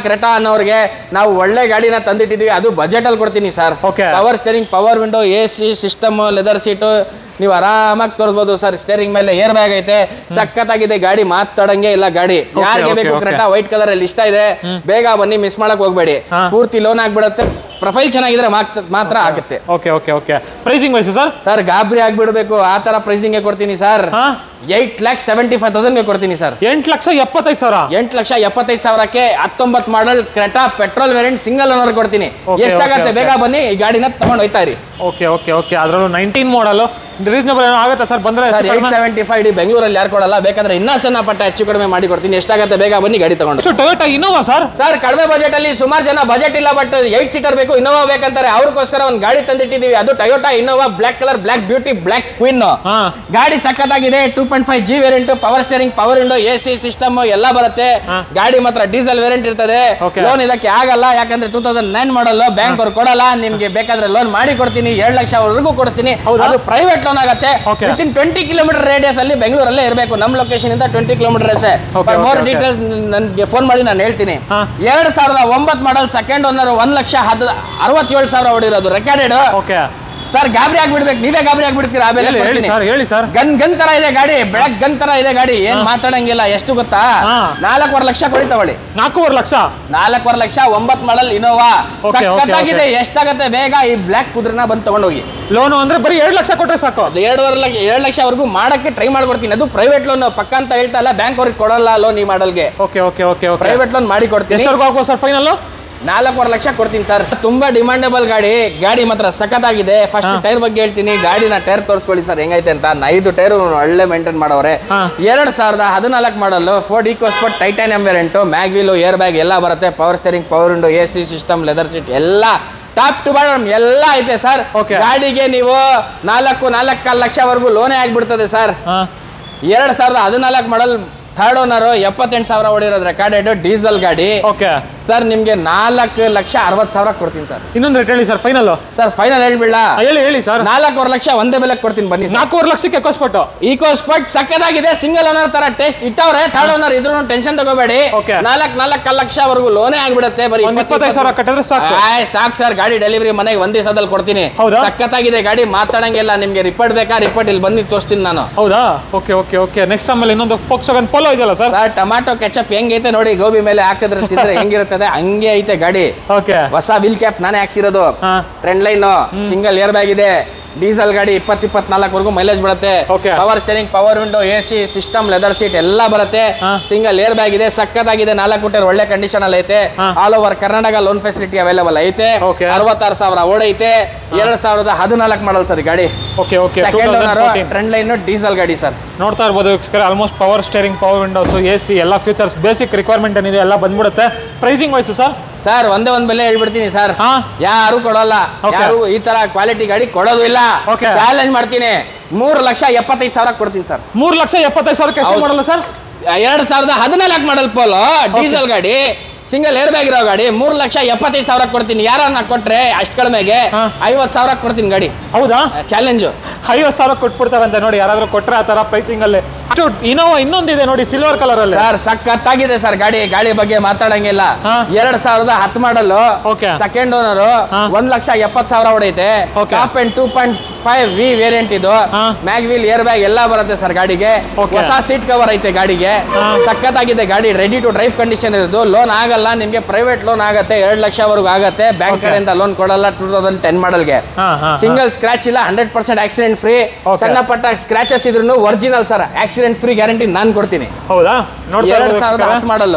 ಕ್ರೆಟಾ ಅನ್ನೋರ್ಗೆ ನಾವು ಒಳ್ಳೆ ಗಾಡಿನ ತಂದಿಟ್ಟಿದೀವಿ. ಅದು ಬಜೆಟ್ ಅಲ್ಲಿ ಕೊಡ್ತೀನಿ sir. Power steering, power window, AC system, leather seat ನೀವು ಆರಾಮಾಗಿ ತೋರಿಸಬಹುದು ಸರ್. ಸ್ಟೇರಿಂಗ್ ಮೇಲೆ ಏರ್ ಬ್ಯಾಗ್ ಐತೆ. ಸಖತ್ತಾಗಿದೆ ಗಾಡಿ. ಮಾತಾಡಂಗೆ ಇಲ್ಲ ಗಾಡಿ. ಯಾರಿಗೆ ಬೇಕು ಕ್ರೆಟಾ ವೈಟ್ ಕಲರ್ ಅಲ್ಲಿ ಇಷ್ಟ ಇದೆ ಬೇಗ ಬನ್ನಿ. ಮಿಸ್ ಮಾಡಕ್ ಹೋಗ್ಬೇಡಿ. ಪೂರ್ತಿ ಲೋನ್ ಆಗ್ಬಿಡುತ್ತೆ. ಪ್ರೊಫೈಲ್ ಚೆನ್ನಾಗಿದ್ರೆ ಮಾತ್ರ ಆಗುತ್ತೆ. Pricing wise sir? ಸರ್ ಗಾಬರಿ ಆಗ್ಬಿಡ್ಬೇಕು. ಆ ತರ ಪ್ರೈಸಿಂಗ್ ಕೊಡ್ತೀನಿ ಸರ್. 8,75,000 ಕೊಡ್ತೀನಿ ಸರ್. 8,75,000. 8,75,000ಕ್ಕೆ 19 model Creta petrol variant single owner ಕೊಡ್ತೀನಿ. ಎಷ್ಟಾಗತ್ತೆ ಬೇಗ ಬನ್ನಿ. ಈ ಗಾಡಿನ ತಗೊಂಡು ಹೋಯ್ತಾ ಇರಿ. ಅದರಲ್ಲೂ 19 ಮಾಡಲ್ ರೀಸನಬಲ್ ಏನೋ ಆಗುತ್ತೆ ಸರ್ ಬಂದ್ರೆ? 875 ಬೆಂಗಳೂರಲ್ಲಿ ಯಾರು ಕೊಡಲ್ಲ, ಬೇಕಾದ್ರೆ ಇನ್ನೂ ಸಣ್ಣ ಪಟ್ಟ ಹೆಚ್ಚು ಕಡಿಮೆ ಮಾಡಿ ಕೊಡ್ತೀನಿ. ಎಷ್ಟಾಗುತ್ತೆ ಬೇಗ ಬನ್ನಿ ಗಾಡಿ ತಗೊಂಡು. ಟೊಯೋಟಾ ಇನೋವಾ ಸರ್ ಕಡಿಮೆ ಬಜೆಟ್ ಅಲ್ಲಿ ಸುಮಾರು ಜನ ಬಜೆಟ್ ಇಲ್ಲ ಬಟ್ 8 ಸೀಟರ್ ಬೇಕು, ಇನೋವಾ ಬೇಕಂತಾರೆ. ಅವ್ರಿಗೋಸ್ಕರ ಒಂದು ಗಾಡಿ ತಂದಿಟ್ಟಿದೀವಿ, ಅದು Toyota Innova black colour, black beauty, black queen. ಗಾಡಿ ಸಖತ್ತಾಗಿದೆ. 2.5G variant, power steering, power window, AC system ಎಲ್ಲ ಬರುತ್ತೆ. ಗಾಡಿ ಮಾತ್ರ ಡೀಸೆಲ್ ವೇರಿಯಂಟ್ ಇರ್ತದೆ. ಲೋನ್ ಇದಕ್ಕೆ ಆಗಲ್ಲ, ಯಾಕಂದ್ರೆ 2009 ಮಾಡಲ್, ಬ್ಯಾಂಕ್ ಅವ್ರು ಕೊಡಲ್ಲ. ನಿಮ್ಗೆ ಬೇಕಾದ್ರೆ ಲೋನ್ ಮಾಡಿ ಕೊಡ್ತೀನಿ, 7 ಲಕ್ಷವರೆಗೂ ಕೊಡಿಸ್ತೀನಿ. ಅದು ಪ್ರೈವೇಟ್ ಲೋನ್ ಆಗುತ್ತೆ. ವಿತಿನ್ 20 ಕಿಲೋಮೀಟರ್ ರೇಡಿಯಸ್ ಅಲ್ಲಿ ಬೆಂಗಳೂರಲ್ಲೇ ಇರಬೇಕು. ನಮ್ಮ ಲೊಕೇಶನ್ ಇಂದ 20 ಕಿಲೋಮೀಟರ್. ಮೋರ್ ಡೀಟೇಲ್ಸ್ ನನಗೆ ಫೋನ್ ಮಾಡಿ ನಾನು ಹೇಳ್ತೀನಿ. 2009 ಮಾಡಲ್, ಸೆಕೆಂಡ್ ಓನರ್, 1,67,000 ಹೊಡಿರೋದು, ರೆಕಾರ್ಡೆಡ್. ಸರ್ ಗಾಬರಿ ಆಗ್ಬಿಡ್ಬೇಕು, ನೀವೇ ಗಾಬರಿ ಆಗ್ಬಿಡ್ತೀರಾ. ಹೇಳಿ ಸರ್. ಗನ್ ತರ ಇದೆ ಗಾಡಿ, ಬೆಳಕ್ ಗನ್ ತರ ಇದೆ ಗಾಡಿ. ಏನ್ ಮಾತಾಡಂಗಿಲ್ಲ. ಎಷ್ಟು ಗೊತ್ತಾ? 4.5 ಲಕ್ಷ ಕೊಡಿ ತಗೊಳ್ಳಿ. 4.5 ಲಕ್ಷ? 4.5 ಲಕ್ಷ, 9 ಮಾಡಲ್ ಇನೋವಾ, ಸಖತ್ತಾಗಿದೆ. ಎಷ್ಟಾಗತ್ತೆ ಬೇಗ ಈ ಬ್ಲಾಕ್ ಕುದುರೆನ ಬಂದು ತಗೊಂಡೋಗಿ. ಲೋನು ಅಂದ್ರೆ ಬರೀ 2 ಲಕ್ಷ ಕೊಟ್ರೆ ಸಾಕು. 2 ಲಕ್ಷವರೆಗೂ ಮಾಡಕ್ಕೆ ಟ್ರೈ ಮಾಡ್ಕೊಡ್ತೀನಿ. ಅದು ಪ್ರೈವೇಟ್ ಲೋನ್, ಪಕ್ಕ ಅಂತ ಹೇಳ್ತಾ ಇಲ್ಲ, ಬ್ಯಾಂಕ್ ಅವ್ರಿಗೆ ಕೊಡಲ್ಲ ಲೋನ್ ಈ ಮಾಡಲ್ಗೆ. ಪ್ರೈವೇಟ್ ಲೋನ್ ಮಾಡಿ ಕೊಡ್ತೀನಿ. ಸರ್ ಫೈನಲ್ 4.5 ಲಕ್ಷ ಕೊಡ್ತೀನಿ ಸರ್. ತುಂಬಾ ಡಿಮಾಂಡಬಲ್ ಗಾಡಿ ಮಾತ್ರ ಸಖತ್ತಾಗಿದೆ. ಫಸ್ಟ್ ಟೈರ್ ಬಗ್ಗೆ ಹೇಳ್ತೀನಿ. ಗಾಡಿನ ಟೈರ್ ತೋರಿಸ್ಕೊಳ್ಳಿ ಸರ್ ಹೆಂಗೈತೆ ಅಂತ. 5 ಟೈರ್ ಒಳ್ಳೆ ಮೇಂಟೈನ್ ಮಾಡವ್ರೆ. 2014 model, Ford EcoSport Titanium variant, mag wheel, air bag ಎಲ್ಲ ಬರುತ್ತೆ. Power steering, power window, AC system, leather seat ಎಲ್ಲ ಟಾಪ್ ಟು ಬಾಟಮ್ ಎಲ್ಲ ಐತೆ ಸರ್. ಗಾಡಿಗೆ ನೀವು 4.25 ಲಕ್ಷವರೆಗೂ ಲೋನೇ ಆಗ್ಬಿಡ್ತದೆ ಸರ್. 2014 ಮಾಡಲ್, ಥರ್ಡ್ ಓನರ್, 78,000 ಹೊಡಿರೋದು, ರೆಕಾರ್ಡೆಡ್, ಡೀಸೆಲ್ ಗಾಡಿ. ಸರ್ ನಿಮ್ಗೆ 4,60,000 ಕೊಡ್ತೀನಿ ಸರ್. ಇನ್ನೊಂದು ರೇಟ್ ಹೇಳಿ ಸರ್ ಫೈನಲ್. ಸರ್ ಫೈನಲ್ ಹೇಳ್ಬಿಡ? ಹೇಳಿ ಸರ್. 4.5 ಲಕ್ಷ ಒಂದೇ ಬೆಲೆ ಕೊಡ್ತೀನಿ ಬನ್ನಿ. 4.5 ಲಕ್ಷಕ್ಕೆ ಈಕೋಸ್ಪೋರ್ಟ್ ಸಕ್ಕದಾಗಿದೆ. ಸಿಂಗಲ್ ಓನರ್ ತರ ಟೆಸ್ಟ್ ಇಟ್ಟವ್ರೆ. ಥರ್ಡ್ ಓನರ್ ಇದ್ರು ಟೆನ್ಷನ್ ತಗೋಬೇಡಿ. 4.25 ಲಕ್ಷವರೆಗೂ ಲೋನೇ ಆಗ್ಬಿಡುತ್ತೆ. ಬರೀ 25,000 ಕಟ್ಟಿದ್ರೆ ಸಾಕು ಸರ್. ಗಾಡಿ ಡೆಲಿವರಿ ಮನೆಗೆ ಒಂದೇ ದಿವಸದಲ್ಲಿ ಕೊಡ್ತೀನಿ. ಸಕ್ಕತ್ತಾಗಿದೆ ಗಾಡಿ, ಮಾತಾಡಂಗಿಲ್ಲ. ನಿಮ್ಗೆ ರಿಪೋರ್ಟ್ ಬೇಕಾ? ರಿಪೋರ್ಟ್ ಇಲ್ಲಿ ಬಂದು ತೋರಿಸ್ತೀನಿ ನಾನು. ಹೌದಾ? ಓಕೆ. ನೆಕ್ಸ್ಟ್ ಆಮೇಲೆ ಇನ್ನೊಂದು ಫೋಕ್ಸ್ವ್ಯಾಗನ್ ಪೋಲೋ ಇದೆಯಲ್ಲ ಸರ್. ಟೊಮ್ಯಾಟೊ ಕೆಚಪ್ ಹೆಂಗೈತೆ ನೋಡಿ, ಗೋಬಿ ಮೇಲೆ ಹಾಕಿದ್ರೆ ತಿಂದ್ರೆ ಹೆಂಗಿರುತ್ತೆ ಹಂಗೆ ಐತೆ ಗಾಡಿ. ಹೊಸ ವೀಲ್ ಕ್ಯಾಪ್ ನಾನೇ ಹಾಕ್ಸಿರೋದು. Trend line, single air bag ಇದೆ. ಡೀಸೆಲ್ ಗಾಡಿ, 20-24 ವರೆಗೂ ಮೈಲೇಜ್ ಬರುತ್ತೆ. Power steering, power window, AC system, leather seat ಎಲ್ಲ ಬರುತ್ತೆ. ಸಿಂಗಲ್ ಏರ್ ಬ್ಯಾಗ್ ಇದೆ. ಸಕ್ಕತ್ತಾಗಿದೆ. 4 ಟೈರ್ ಒಳ್ಳೆ ಕಂಡೀಷನ್ ಅಲ್ಲಿ ಐತೆ. All over Karnataka loan facility available ಐತೆ. 66,000 ಓಡೈತೆ. 2014 ಮಾಡಲ್ ಸರ್ ಗಾಡಿ. Second owner, trend line, diesel ಗಾಡಿ ಸರ್. ನೋಡ್ತಾ ಇರ್ಬೋದು almost power steering, power Windows, AC ಎಲ್ಲ ಫೀಚರ್ಸ್, ಬೇಸಿಕ್ ರಿಕ್ವೈರ್ಮೆಂಟ್ ಏನಿದೆ ಎಲ್ಲ ಬಂದ್ಬಿಡುತ್ತೆ. ಪ್ರೈಸಿಂಗ್ ವೈಸ್ ಸರ್ ಒಂದೇ ಒಂದು ಬೆಲೆ ಹೇಳ್ಬಿಡ್ತೀನಿ ಸರ್. ಯಾರು ಕೊಡಲ್ಲ, ಯಾರು ಈ ತರ ಕ್ವಾಲಿಟಿ ಗಾಡಿ ಕೊಡೋದು ಇಲ್ಲ. ಚಾಲೆಂಜ್ ಮಾಡ್ತೀನಿ. 3,75,000 ಕೊಡ್ತೀನಿ ಸರ್. 3,75,000 ಮಾಡಲ್ಲ ಸರ್. 2014 ಮಾಡಲ್ ಪೋಲೋ, ಡೀಸೆಲ್ ಗಾಡಿ, ಸಿಂಗಲ್ ಏರ್ ಬ್ಯಾಗ್ ಇರೋ ಗಾಡಿ. 3,75,000 ಕೊಡ್ತೀನಿ. ಯಾರನ್ನ ಕೊಟ್ರೆ ಅಷ್ಟು ಕಡಿಮೆಗೆ 50,000 ಕೊಡ್ತೀನಿ ಗಾಡಿ. ಹೌದಾ? ಚಾಲೆಂಜ್. 50,000 ಕೊಟ್ಬಿಡ್ತಾರಂತೆ ನೋಡಿ, ಯಾರಾದ್ರೂ ಕೊಟ್ರೆ ಆ ತರ ಪ್ರೈಸಿಂಗ್ ಅಲ್ಲಿ. ಇನೋವಾ ಇನ್ನೊಂದಿದೆ ನೋಡಿ, ಸಿಲ್ವರ್ ಕಲರ್ ಅಲ್ಲಿ ಸರ್. ಸಖತ್ತಾಗಿದೆ ಸರ್ ಗಾಡಿ ಬಗ್ಗೆ ಮಾತಾಡಂಗಿಲ್ಲ. 2010 ಮಾಡಲ್, ಸೆಕೆಂಡ್ ಓನರ್, 1,70,000 ಹೊಡೈತೆ. ಟಾಪ್ ಅಂಡ್ 2.5V ವೇರಿಯಂಟ್ ಇದು. ಮ್ಯಾಗ್ ವೀಲ್, ಏರ್ ಬ್ಯಾಗ್ ಎಲ್ಲ ಬರುತ್ತೆ ಸರ್ ಗಾಡಿಗೆ. ಹೊಸ ಸೀಟ್ ಕವರ್ ಐತೆ ಗಾಡಿಗೆ. ಸಖತ್ತಾಗಿದೆ ಗಾಡಿ. ರೆಡಿ ಟು ಡ್ರೈವ್ ಕಂಡೀಷನ್ ಇರೋದು. ಲೋನ್ ಆಗಲ್ಲ ನಿಮ್ಗೆ, ಪ್ರೈವೇಟ್ ಲೋನ್ ಆಗುತ್ತೆ. 2 ಲಕ್ಷವರೆಗೂ ಆಗುತ್ತೆ. ಬ್ಯಾಂಕ್ ಕಡೆಯಿಂದ ಲೋನ್ ಕೊಡಲ್ಲ. 2010 ಮಾಡಲ್ಗೆ. ಸಿಂಗಲ್ ಸ್ಕ್ರಾಚ್ ಇಲ್ಲ, 100% ಆಕ್ಸಿಡೆಂಟ್ ಫ್ರೀ. ಸಣ್ಣ ಪಟ್ಟ ಸ್ಕ್ರಾಚಸ್ ಇದ್ರು original sir. Accident free guarantee ನಾನು ಕೊಡ್ತೀನಿ. ಹೌದಾ? 2010 model.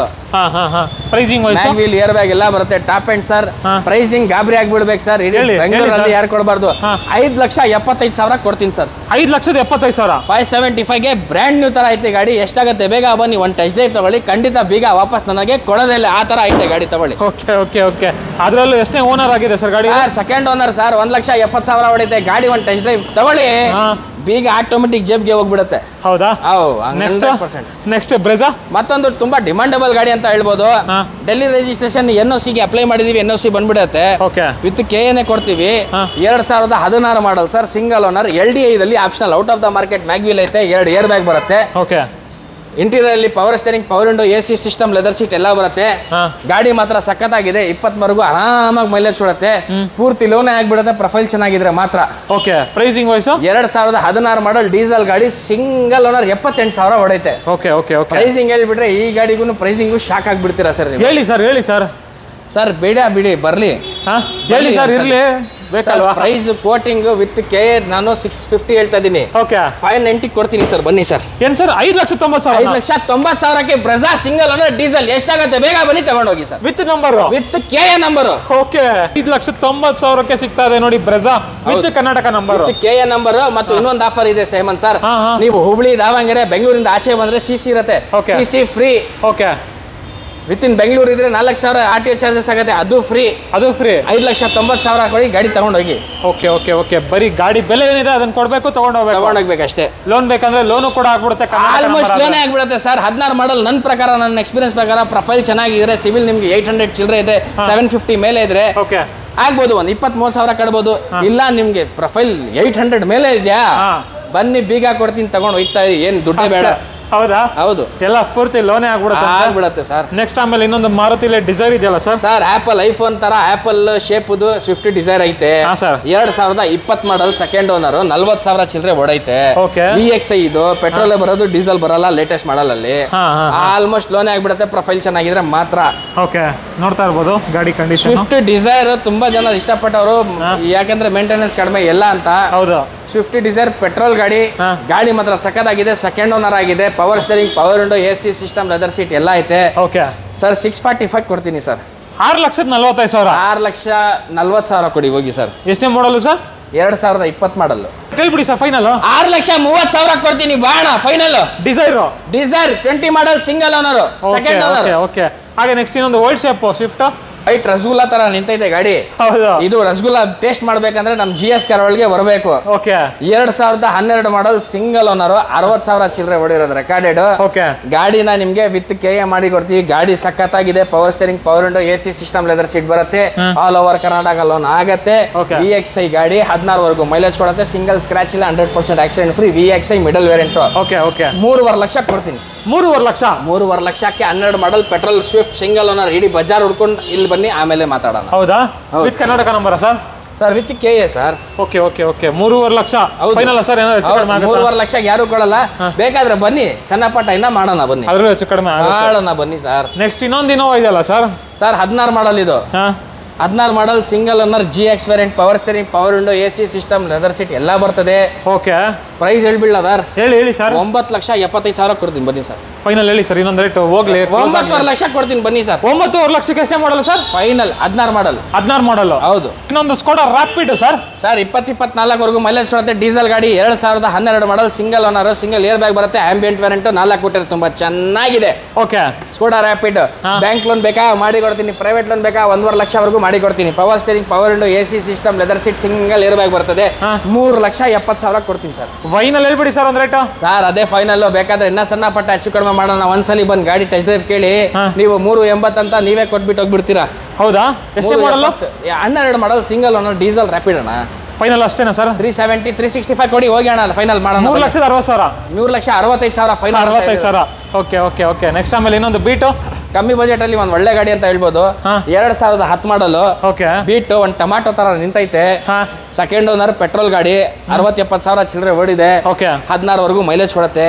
Pricing mag wheel, air bag ಎಲ್ಲ ಬರುತ್ತೆ. Top and sir. ಪ್ರೈಸಿಂಗ್ ಗಾಬರಿ ಆಗ್ಬಿಡ್ಬೇಕು ಸರ್. ಬೆಂಗಳೂರಲ್ಲಿ ಯಾರು ಕೊಡಬಾರ್ದು. 5,75,000 ಕೊಡ್ತೀನಿ ಸರ್. 5,75,000. 575ಗೆ ಬ್ರ್ಯಾಂಡ್ ನ್ಯೂ ತರ ಐತೆ ಗಾಡಿ. ಎಷ್ಟಾಗುತ್ತೆ ಬೇಗ ಬನ್ನಿ, ಒಂದು ಟೆಸ್ಟ್ ಡ್ರೈವ್ ತಗೊಳ್ಳಿ. ಖಂಡಿತ ಬೀಗ ವಾಪಸ್ ನನಗೆ ಕೊಡೋದಿಲ್ಲ. ಆ ತರ ಐತೆ ಗಾಡಿ ತಗೊಳ್ಳಿ. ಓಕೆ. ಅದರಲ್ಲೂ ಎಷ್ಟೇ ಓನರ್ ಆಗಿದೆ ಸರ್ ಗಾಡಿ? Second owner sir. 1,70,000 ಹೊಡೈತೆ ಗಾಡಿ. ಒಂದು ಟೆಸ್ಟ್ ಡ್ರೈವ್ ತಗೊಳ್ಳಿ, ಬೀಗ ಆಟೋಮೆಟಿಕ್ ಜೇಬ್ಗೆ ಹೋಗ್ಬಿಡುತ್ತೆ. ಹೌದಾ? ನೆಕ್ಸ್ಟ್ ಬ್ರೆಜಾ ಮತ್ತೊಂದು ತುಂಬಾ ಡಿಮಾಂಡಬಲ್ ಗಾಡಿ ಅಂತ ಹೇಳ್ಬೋದು. ಡೆಲ್ಲಿ ರಿಜಿಸ್ಟ್ರೇಷನ್ NOC ಗೆ ಅಪ್ಲೈ ಮಾಡಿದೀವಿ. NOC ಬಂದ್ಬಿಡುತ್ತೆ. ವಿತ್ KNA ಕೊಡ್ತೀವಿ. 2016 model sir. Single owner, LDI ದಲ್ಲಿ optional, out of the market mag wheel ಐತೆ. 2 ಏರ್ ಬ್ಯಾಗ್ ಬರುತ್ತೆ. ಇಂಟೀರಿಯರ್ ಅಲ್ಲಿ power steering, power window, AC system, leather seat ಎಲ್ಲ ಬರುತ್ತೆ. ಗಾಡಿ ಮಾತ್ರ ಸಖತ್ತಾಗಿದೆ. 20ವರೆಗೂ ಆರಾಮಾಗಿ ಮೈಲೇಜ್ ಕೊಡುತ್ತೆ. ಪೂರ್ತಿ ಲೋನೇ ಆಗ್ಬಿಡುತ್ತೆ ಪ್ರೊಫೈಲ್ ಚೆನ್ನಾಗಿದ್ರೆ ಮಾತ್ರ. ಪ್ರೈಸಿಂಗ್ ವೈಸ್ 2016 ಮಾಡಲ್, ಡೀಸೆಲ್ ಗಾಡಿ, ಸಿಂಗಲ್ ಓನರ್, 78,000 ಹೊಡೈತೆ. ಪ್ರೈಸಿಂಗ್ ಹೇಳ್ಬಿಟ್ರೆ ಈ ಗಾಡಿಗೂ ಪ್ರೈಸಿಂಗು ಶಾಕ್ ಆಗ್ಬಿಡ್ತೀರಾ ಸರ್. ಹೇಳಿ ಸರ್. ಸರ್ ಬಿಡಿ ಬರ್ಲಿ. ಹೇಳಿ ಸರ್, ಇರ್ಲಿ ಬೇಕಲ್ವಾ? ಪ್ರೈಸ್ ಕೋಟಿಂಗ್ ವಿತ್ ಕೆ ನಾನು 650 ಹೇಳ್ತಾ ಇದೀನಿ. ಓಕೆ, 590 ಕೊಡ್ತೀನಿ ಸರ್, ಬನ್ನಿ ಸರ್. ಏನ್ ಸರ್ 5,90,000? 5,90,000ಕ್ಕೆ ಬ್ರೆಜಾ ಸಿಂಗಲ್ ಓನರ್ ಡೀಸೆಲ್ ಎಷ್ಟಾಗುತ್ತೆ ಬೇಗ ಬನ್ನಿ ತಗೊಂಡೋಗಿ sir. With number, with K number. Okay, 5,90,000ಕ್ಕೆ ಸಿಗ್ತಾ ಇದೆ ನೋಡಿ Brezza with Karnataka number, with K number. ಮತ್ತು ಇನ್ನೊಂದು ಆಫರ್ ಇದೆ ಹೇಮಂತ್ ಸರ್, ನೀವು ಹುಬ್ಳಿ ದಾವಣಗೆರೆ ಬೆಂಗಳೂರಿಂದ ಆಚೆ ಬಂದ್ರೆ ಸಿಸಿ ಇರುತ್ತೆ, CC free. Okay, with in Bengaluru ಇದ್ರೆ 4,000 RTO ಚಾರ್ಜಸ್ ಆಗುತ್ತೆ, ಅದು ಫ್ರೀ. 5,90,000 ಕೊಡಿ ಗಾಡಿ ತಗೊಂಡೋಗಿ. ಓಕೆ ಓಕೆ ಓಕೆ, ಬರೀ ಗಾಡಿ ಬೆಲೆ ಏನಿದೆ ಅದನ್ನ ಕೊಡ್ಬೇಕು, ತಗೊಂಡೋಗ್ಬೇಕು ಅಷ್ಟೇ. ಲೋನ್ ಬೇಕಂದ್ರೆ ಲೋನು ಕೂಡ ಆಗ್ಬಿಡುತ್ತೆ, ಆಲ್ಮೋಸ್ಟ್ ಲೋನೇ ಆಗ್ಬಿಡುತ್ತೆ ಸರ್. 16 ಮಾಡಲ್ ನನ್ನ ಪ್ರಕಾರ, ನನ್ನ ಎಕ್ಸ್ಪೀರಿಯನ್ಸ್ ಪ್ರಕಾರ ಪ್ರೊಫೈಲ್ ಚೆನ್ನಾಗಿದ್ರೆ, ಸಿವಿಲ್ ನಿಮ್ಗೆ 800 ಚಿಲ್ಲರೆ ಇದೆ, 750 ಮೇಲೆ ಇದ್ರೆ ಆಗ್ಬೋದು, ಒಂದು 23,000 ಕಟ್ಬೋದು. ಇಲ್ಲ ನಿಮ್ಗೆ ಪ್ರೊಫೈಲ್ 800 ಮೇಲೆ ಇದೆಯಾ, ಬನ್ನಿ ಬೀಗ ಕೊಡ್ತೀನಿ ತಗೊಂಡು ಹೋಗ್ತಾ ಇರಿ, ಏನ್ ದುಡ್ಡೇ ಬೇಡ. ಹೌದಾ? ಹೌದು, ಎಲ್ಲ ಪೂರ್ತಿ ಲೋನೇ ಆಗ್ಬಿಡುತ್ತೆ ಸರ್. ನೆಕ್ಸ್ಟ್ ಆಮೇಲೆ ಇನ್ನೊಂದು ಮಾರುತಿಲಿ ಡಿಸೈರ್ ಇದೆಯಲ್ಲ ಸರ್? ಸರ್ ಆಪಲ್ ಐಫೋನ್ ತರ ಆಪಲ್ ಶೇಪ್ ಸ್ವಿಫ್ಟ್ ಡಿಸೈರ್ ಐತೆ. 2020 ಮಾಡಲ್, ಸೆಕೆಂಡ್ ಓನರ್, 40,000 ಚಿಲ್ಲರೆ ಓಡೈತೆ. VXI ಇದು ಪೆಟ್ರೋಲ್ ಬರೋದು, ಡೀಸೆಲ್ ಬರಲ್ಲ, ಲೇಟೆಸ್ಟ್ ಮಾಡಲ್ ಅಲ್ಲಿ. ಆಲ್ಮೋಸ್ಟ್ ಲೋನೇ ಆಗ್ಬಿಡುತ್ತೆ, ಪ್ರೊಫೈಲ್ ಚೆನ್ನಾಗಿದ್ರೆ ಮಾತ್ರ. ಓಕೆ, ನೋಡ್ತಾ ಇರ್ಬೋದು ಗಾಡಿ ಕಂಡೀಷನ್. ಸ್ವಿಫ್ಟ್ ಡಿಸೈರ್ ತುಂಬಾ ಜನ ಇಷ್ಟಪಟ್ಟವರು, ಯಾಕಂದ್ರೆ ಮೇಂಟೆನೆನ್ಸ್ ಕಡಿಮೆ ಎಲ್ಲ ಅಂತ. ಹೌದು, ಸ್ವಿಫ್ಟ್ ಡಿಸೈರ್ ಪೆಟ್ರೋಲ್ ಗಾಡಿ, ಗಾಡಿ ಮಾತ್ರ ಸಖತ್ತಾಗಿದೆ, ಸೆಕೆಂಡ್ ಓನರ್ ಆಗಿದೆ, power steering, power window, AC system, leather seat ಎಲ್ಲ ಐತೆ. ಓಕೆ ಸರ್ 645 ಕೊಡ್ತೀನಿ ಸರ್. 6,45,000. 6,40,000 ಕೊಡಿ ಹೋಗಿ ಸರ್. ಎಷ್ಟನೇ ಮಾಡಲು ಸರ್? 2020 ಮಾಡಲ್. ಹೇಳ್ಬಿಡಿ ಸರ್, ಫೈನಲ್ 6,30,000 ಕೊಡ್ತೀನಿ ಬಾಣ, final. Dzire 20 model, single owner, second owner. Okay, ಹಾಗೆ ನೆಕ್ಸ್ಟ್ ಇನ್ನೊಂದು old shape Swift, white rasgulla ತರ ನಿಂತೈತೆ ಗಾಡಿ. ಇದು ರಸಗುಲ್ಲಾ ಟೇಸ್ಟ್ ಮಾಡ್ಬೇಕಂದ್ರೆ ನಮ್ GS ಕಾರ್ವಳ್ಗೆ ಬರಬೇಕು. 2012 ಮಾಡಲ್, ಸಿಂಗಲ್ ಓನರ್, 60,000 ಚಿಲ್ಲರೆ ಹೊಡಿರೋದು ರೆಕಾರ್ಡೆಡ್. ಗಾಡಿನ ನಿಮ್ಗೆ ವಿತ್ KA ಮಾಡಿ ಕೊಡ್ತೀವಿ. ಗಾಡಿ ಸಖತ್ತಾಗಿದೆ, power steering, power window, AC system, leather seat ಬರುತ್ತೆ. ಆಲ್ ಓವರ್ ಕರ್ನಾಟಕ ಲೋನ್ ಆಗತ್ತೆ. VXI ಗಾಡಿ 16 ವರೆಗೂ ಮೈಲೇಜ್ ಕೊಡುತ್ತೆ, ಸಿಂಗಲ್ ಸ್ಕ್ರಾಚ್ ಇಲ್ಲ, 100% accident free. VXI middle variant. 3.5 lakh ಕೊಡ್ತೀನಿ. 3.5 ಲಕ್ಷ? 3.5 ಲಕ್ಷಕ್ಕೆ 12 ಮಾಡಲ್ ಪೆಟ್ರೋಲ್ ಸ್ವಿಫ್ಟ್ ಸಿಂಗಲ್ ಓನರ್. ಇಡೀ ಬಜಾರ್ ಹುಡ್ಕೊಂಡು ಇಲ್ಲಿ ಬನ್ನಿ, ಆಮೇಲೆ ಮಾತಾಡೋಣ. ಹೌದಾ? With Karnataka number sir? Sir with KA sir. Okay okay okay, 3.5 lakh final sir? 3.5 ಲಕ್ಷಕ್ಕೆ ಯಾರು ಕೊಡಲ್ಲ, ಬೇಕಾದ್ರೆ ಬನ್ನಿ, ಸಣ್ಣ ಪಟ್ಟ ಇನ್ನ ಮಾಡೋಣ, ಬನ್ನಿ, ಅದ್ರೂ ಹೆಚ್ಚು ಕಡಿಮೆ ಮಾಡೋಣ, ಬನ್ನಿ ಸರ್. ನೆಕ್ಸ್ಟ್ ಇನ್ನೊಂದು ಇನೋವಾ ಇದೆಯಲ್ಲ ಸರ್? ಸರ್ 16 ಮಾಡಲ್ ಇದು. 16 model, single owner, GX variant, power steering, power window, AC system, leather seat ಎಲ್ಲ ಬರ್ತದೆ. ಓಕೆ, ಪ್ರೈಸ್ ಹೇಳ್ಬಿಡ್ಲ ಸರ್? ಹೇಳಿ ಸರ್. 9,75,000 ಕೊಡ್ತೀನಿ, ಬನ್ನಿ ಸರ್. ಫೈನಲ್ ಹೇಳಿ ಸರ್, ಇನ್ನೊಂದು ರೇಟ್ ಹೋಗ್ಲಿ. 9.5 ಲಕ್ಷ ಕೊಡ್ತೀನಿ, ಬನ್ನಿ ಸರ್. 9.5 ಲಕ್ಷಕ್ಕೆ ಎಷ್ಟೇ ಮಾಡಲ್ಲ ಸರ್? ಫೈನಲ್ 16 ಮಾಡಲ್. 16 ಮಾಡಲ್, ಹೌದು. ಇನ್ನೊಂದು ಸ್ಕೋಡಾ ರ್ಯಾಪಿಡ್ ಸರ್? ಸರ್ 2024 ವರೆಗೂ ಮೈಲೇಜ್ ಕೊಡುತ್ತೆ, ಡೀಸೆಲ್ ಗಾಡಿ, 2012 model, single owner, single air bag ಬರುತ್ತೆ, ಆಂಬಿಯಂಟ್ ವೇರಿಯಂಟ್, 4 ಕೊಟ್ಟಿರುತ್ತೆ, ತುಂಬಾ ಚೆನ್ನಾಗಿದೆ. Okay, Skoda Rapid. Bank loan ಬೇಕಾ ಮಾಡಿ ಕೊಡ್ತೀನಿ, ಪ್ರೈವೇಟ್ ಲೋನ್ ಬೇಕಾ 1.5 ಲಕ್ಷವರೆಗೂ ಮಾಡಿ ಕೊಡ್ತೀನಿ. Power steering, power window, AC system, leather seat, single air bag ಬರ್ತದೆ. 3,70,000 ಕೊಡ್ತೀನಿ ಸರ್. ಫೈನಲ್ ಹೇಳ್ಬಿಡಿ ಸರ್ ಒಂದು ರೇಟ್. ಸರ್ ಅದೇ ಫೈನಲ್, ಬೇಕಾದ್ರೆ ಇನ್ನ ಸಣ್ಣ ಪಟ್ಟ ಹೆಚ್ಚು ಕಡಿಮೆ ಮಾಡೋಣ. ಒಂದ್ಸಲಿ ಬಂದು ಗಾಡಿ ಟೆಸ್ಟ್ ಡ್ರೈವ್ ಕೇಳಿ, ನೀವು 3.80 ಅಂತ ನೀವೇ ಕೊಟ್ಬಿಟ್ಟು ಹೋಗ್ಬಿಡ್ತೀರಾ. ಹೌದಾ? ಎಷ್ಟು ಮಾಡಲ್ಲ? 12 ಮಾಡಲ್, ಸಿಂಗಲ್ ಓನರ್, ಡೀಸೆಲ್ ರ್ಯಾಪಿಡ್ ಅಣ್ಣ. ಫೈನಲ್ ಅಷ್ಟೇನಾ ಸರ್? 370, 365 ಕೊಡಿ ಹೋಗಿ ಅಣ್ಣ, ಫೈನಲ್ ಮಾಡೋಣ. 3,60,000. 3,65,000 final. 65,000. Okay okay okay, next ಆಮೇಲೆ ಇನ್ನೊಂದು ಬೀಟು ಕಮ್ಮಿ ಬಜೆಟ್ ಅಲ್ಲಿ ಒಂದು ಒಳ್ಳೆ ಗಾಡಿ ಅಂತ ಹೇಳ್ಬೋದು. 2010 ಮಾಡಲ್, ಬೀಟ್, ಒಂದು ಟೊಮಾಟೊ ತರ ನಿಂತೈತೆ, ಸೆಕೆಂಡ್ ಓನರ್, ಪೆಟ್ರೋಲ್ ಗಾಡಿ, 60,000-70,000 ಚಿಲ್ಲರೆ ಓಡಿದೆ. 16 ವರೆಗೂ ಮೈಲೇಜ್ ಕೊಡುತ್ತೆ.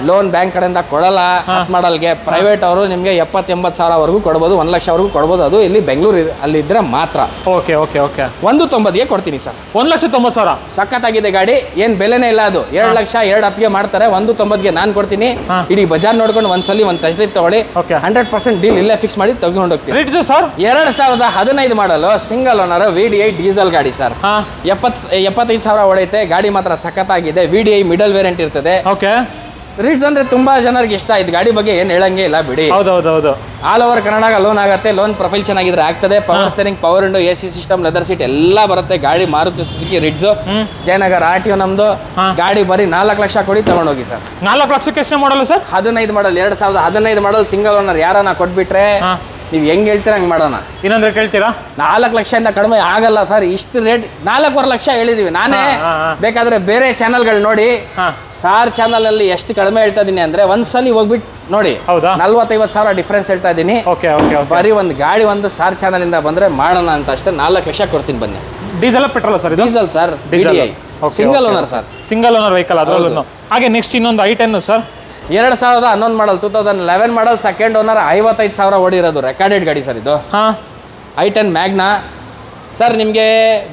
ಲೋನ್ ಬ್ಯಾಂಕ್ ಕಡೆಯಿಂದ ಕೊಡಲ್ಲ. 10 ಮಾಡಲ್ಗೆ ಪ್ರೈವೇಟ್ ಅವರು ನಿಮ್ಗೆ 70-80,000 ವರೆಗೂ ಕೊಡಬಹುದು, 1 ಲಕ್ಷ ವರೆಗೂ ಕೊಡಬಹುದು. ಅದು ಇಲ್ಲಿ ಬೆಂಗಳೂರು ಅಲ್ಲಿ ಇದ್ರೆ ಮಾತ್ರ. ಓಕೆ ಓಕೆ ಓಕೆ, 190ಗೆ ಕೊಡ್ತೀನಿ ಸರ್. 1,90,000. ಸಖತ್ತಾಗಿದೆ ಗಾಡಿ, ಏನ್ ಬೆಲೆನೇ ಇಲ್ಲ. ಅದು 2 ಲಕ್ಷ 2,10ಗೆ ಮಾಡ್ತಾರೆ, 190ಗೆ ನಾನು ಕೊಡ್ತೀನಿ. ಇಡೀ ಬಜಾರ್ ನೋಡ್ಕೊಂಡು ಒಂದ್ಸಲಿ ಒಂದು ಟೆಸ್ಟ್ ಡ್ರೈವ್ ತಗೊಳ್ಳಿ, 100% ಡೀಲ್ ಇಲ್ಲೇ ಫಿಕ್ಸ್ ಮಾಡಿ ತಗೊಂಡು ಹೋಗ್ತೀವಿ. 2015 ಮಾಡಲು, ಸಿಂಗಲ್ ಓನರ್, VDI ಡೀಸೆಲ್ ಗಾಡಿ ಸರ್. 75,000 ಹೊಡೆಯುತ್ತೆ. ಗಾಡಿ ಮಾತ್ರ ಸಖತ್ತಾಗಿದೆ. VDI ಮಿಡಲ್ ವೇರಿಯಂಟ್ ಇರ್ತದೆ. ರಿಡ್ಸ್ ಅಂದ್ರೆ ತುಂಬಾ ಜನರಿಗೆ ಇಷ್ಟ. ಇದು ಗಾಡಿ ಬಗ್ಗೆ ಏನ್ ಹೇಳಂಗೆ ಇಲ್ಲ ಬಿಡಿ. ಹೌದೌದು, ಆಲ್ ಓವರ್ ಕರ್ನಾಟಕ ಲೋನ್ ಆಗುತ್ತೆ. ಲೋನ್ ಪ್ರೊಫೈಲ್ ಚೆನ್ನಾಗಿದ್ರೆ ಆಗ್ತದೆ. Power steering, power window, AC system, leather seat ಎಲ್ಲ ಬರುತ್ತೆ. ಗಾಡಿ ಮಾರುತಿ ಸುಜುಕಿ ರಿಡ್ಸ್, ಜಯನಗರ RTO ನಮ್ದು. ಗಾಡಿ ಬರೀ 4 ಲಕ್ಷ ಕೊಡಿ ತಗೊಂಡೋಗಿ ಸರ್. 4 ಲಕ್ಷಕ್ಕೆ ಎಷ್ಟು ಮಾಡಲ್ಲ ಸರ್? 15 ಮಾಡಲ್, 2015 ಮಾಡಲ್, ಸಿಂಗಲ್ ಓನರ್. ಯಾರನ್ನ ಕೊಟ್ಬಿಟ್ರೆ ನೀವು ಹೆಂಗ್ ಹೇಳ್ತೀರಾ ಹಂಗೆ ಮಾಡೋಣ. ಇನ್ನೊಂದು ರೇಟ್ ಹೇಳ್ತೀರಾ? 4 ಲಕ್ಷದಿಂದ ಕಡಿಮೆ ಆಗಲ್ಲ ಸರ್. ಇಷ್ಟು ರೇಟ್ 4.5 ಲಕ್ಷ ಹೇಳಿದೀವಿ. ನಾನೇ ಬೇಕಾದ್ರೆ ಬೇರೆ ಚಾನಲ್ಗಳು ನೋಡಿ, ಸಾರ್ ಚಾನಲ್ ಅಲ್ಲಿ ಎಷ್ಟು ಕಡಿಮೆ ಹೇಳ್ತಾ ಇದೀನಿ ಅಂದ್ರೆ ಒಂದ್ಸಲಿ ಹೋಗ್ಬಿಟ್ಟು ನೋಡಿ. 40-50,000 ಡಿಫ್ರೆನ್ಸ್ ಹೇಳ್ತಾ ಇದೀನಿ. ಬರೀ ಒಂದು ಗಾಡಿ ಒಂದು ಸಾರ್ ಚಾನಲ್ ಇಂದ ಬಂದ್ರೆ ಮಾಡೋಣ ಅಂತ ಅಷ್ಟೇ. 4 ಲಕ್ಷ ಕೊಡ್ತೀನಿ ಬನ್ನಿ. Diesel petrol sir? Diesel sir, single owner sir. Single owner vehicle ಅದರಲ್ಲೂ. ಹಾಗೆ ನೆಕ್ಸ್ಟ್ ಇನ್ನೊಂದು i10 ಸರ್. 2011 ಮಾಡಲ್, 2011 ಮಾಡಲ್, ಸೆಕೆಂಡ್ ಓನರ್, 55,000 ಓಡಿರೋದು ರೆಕಾರ್ಡೆಡ್ ಗಾಡಿ ಸರ್ ಇದು. i10 ಮ್ಯಾಗ್ನಾ, ಸರ್ ನಿಮಗೆ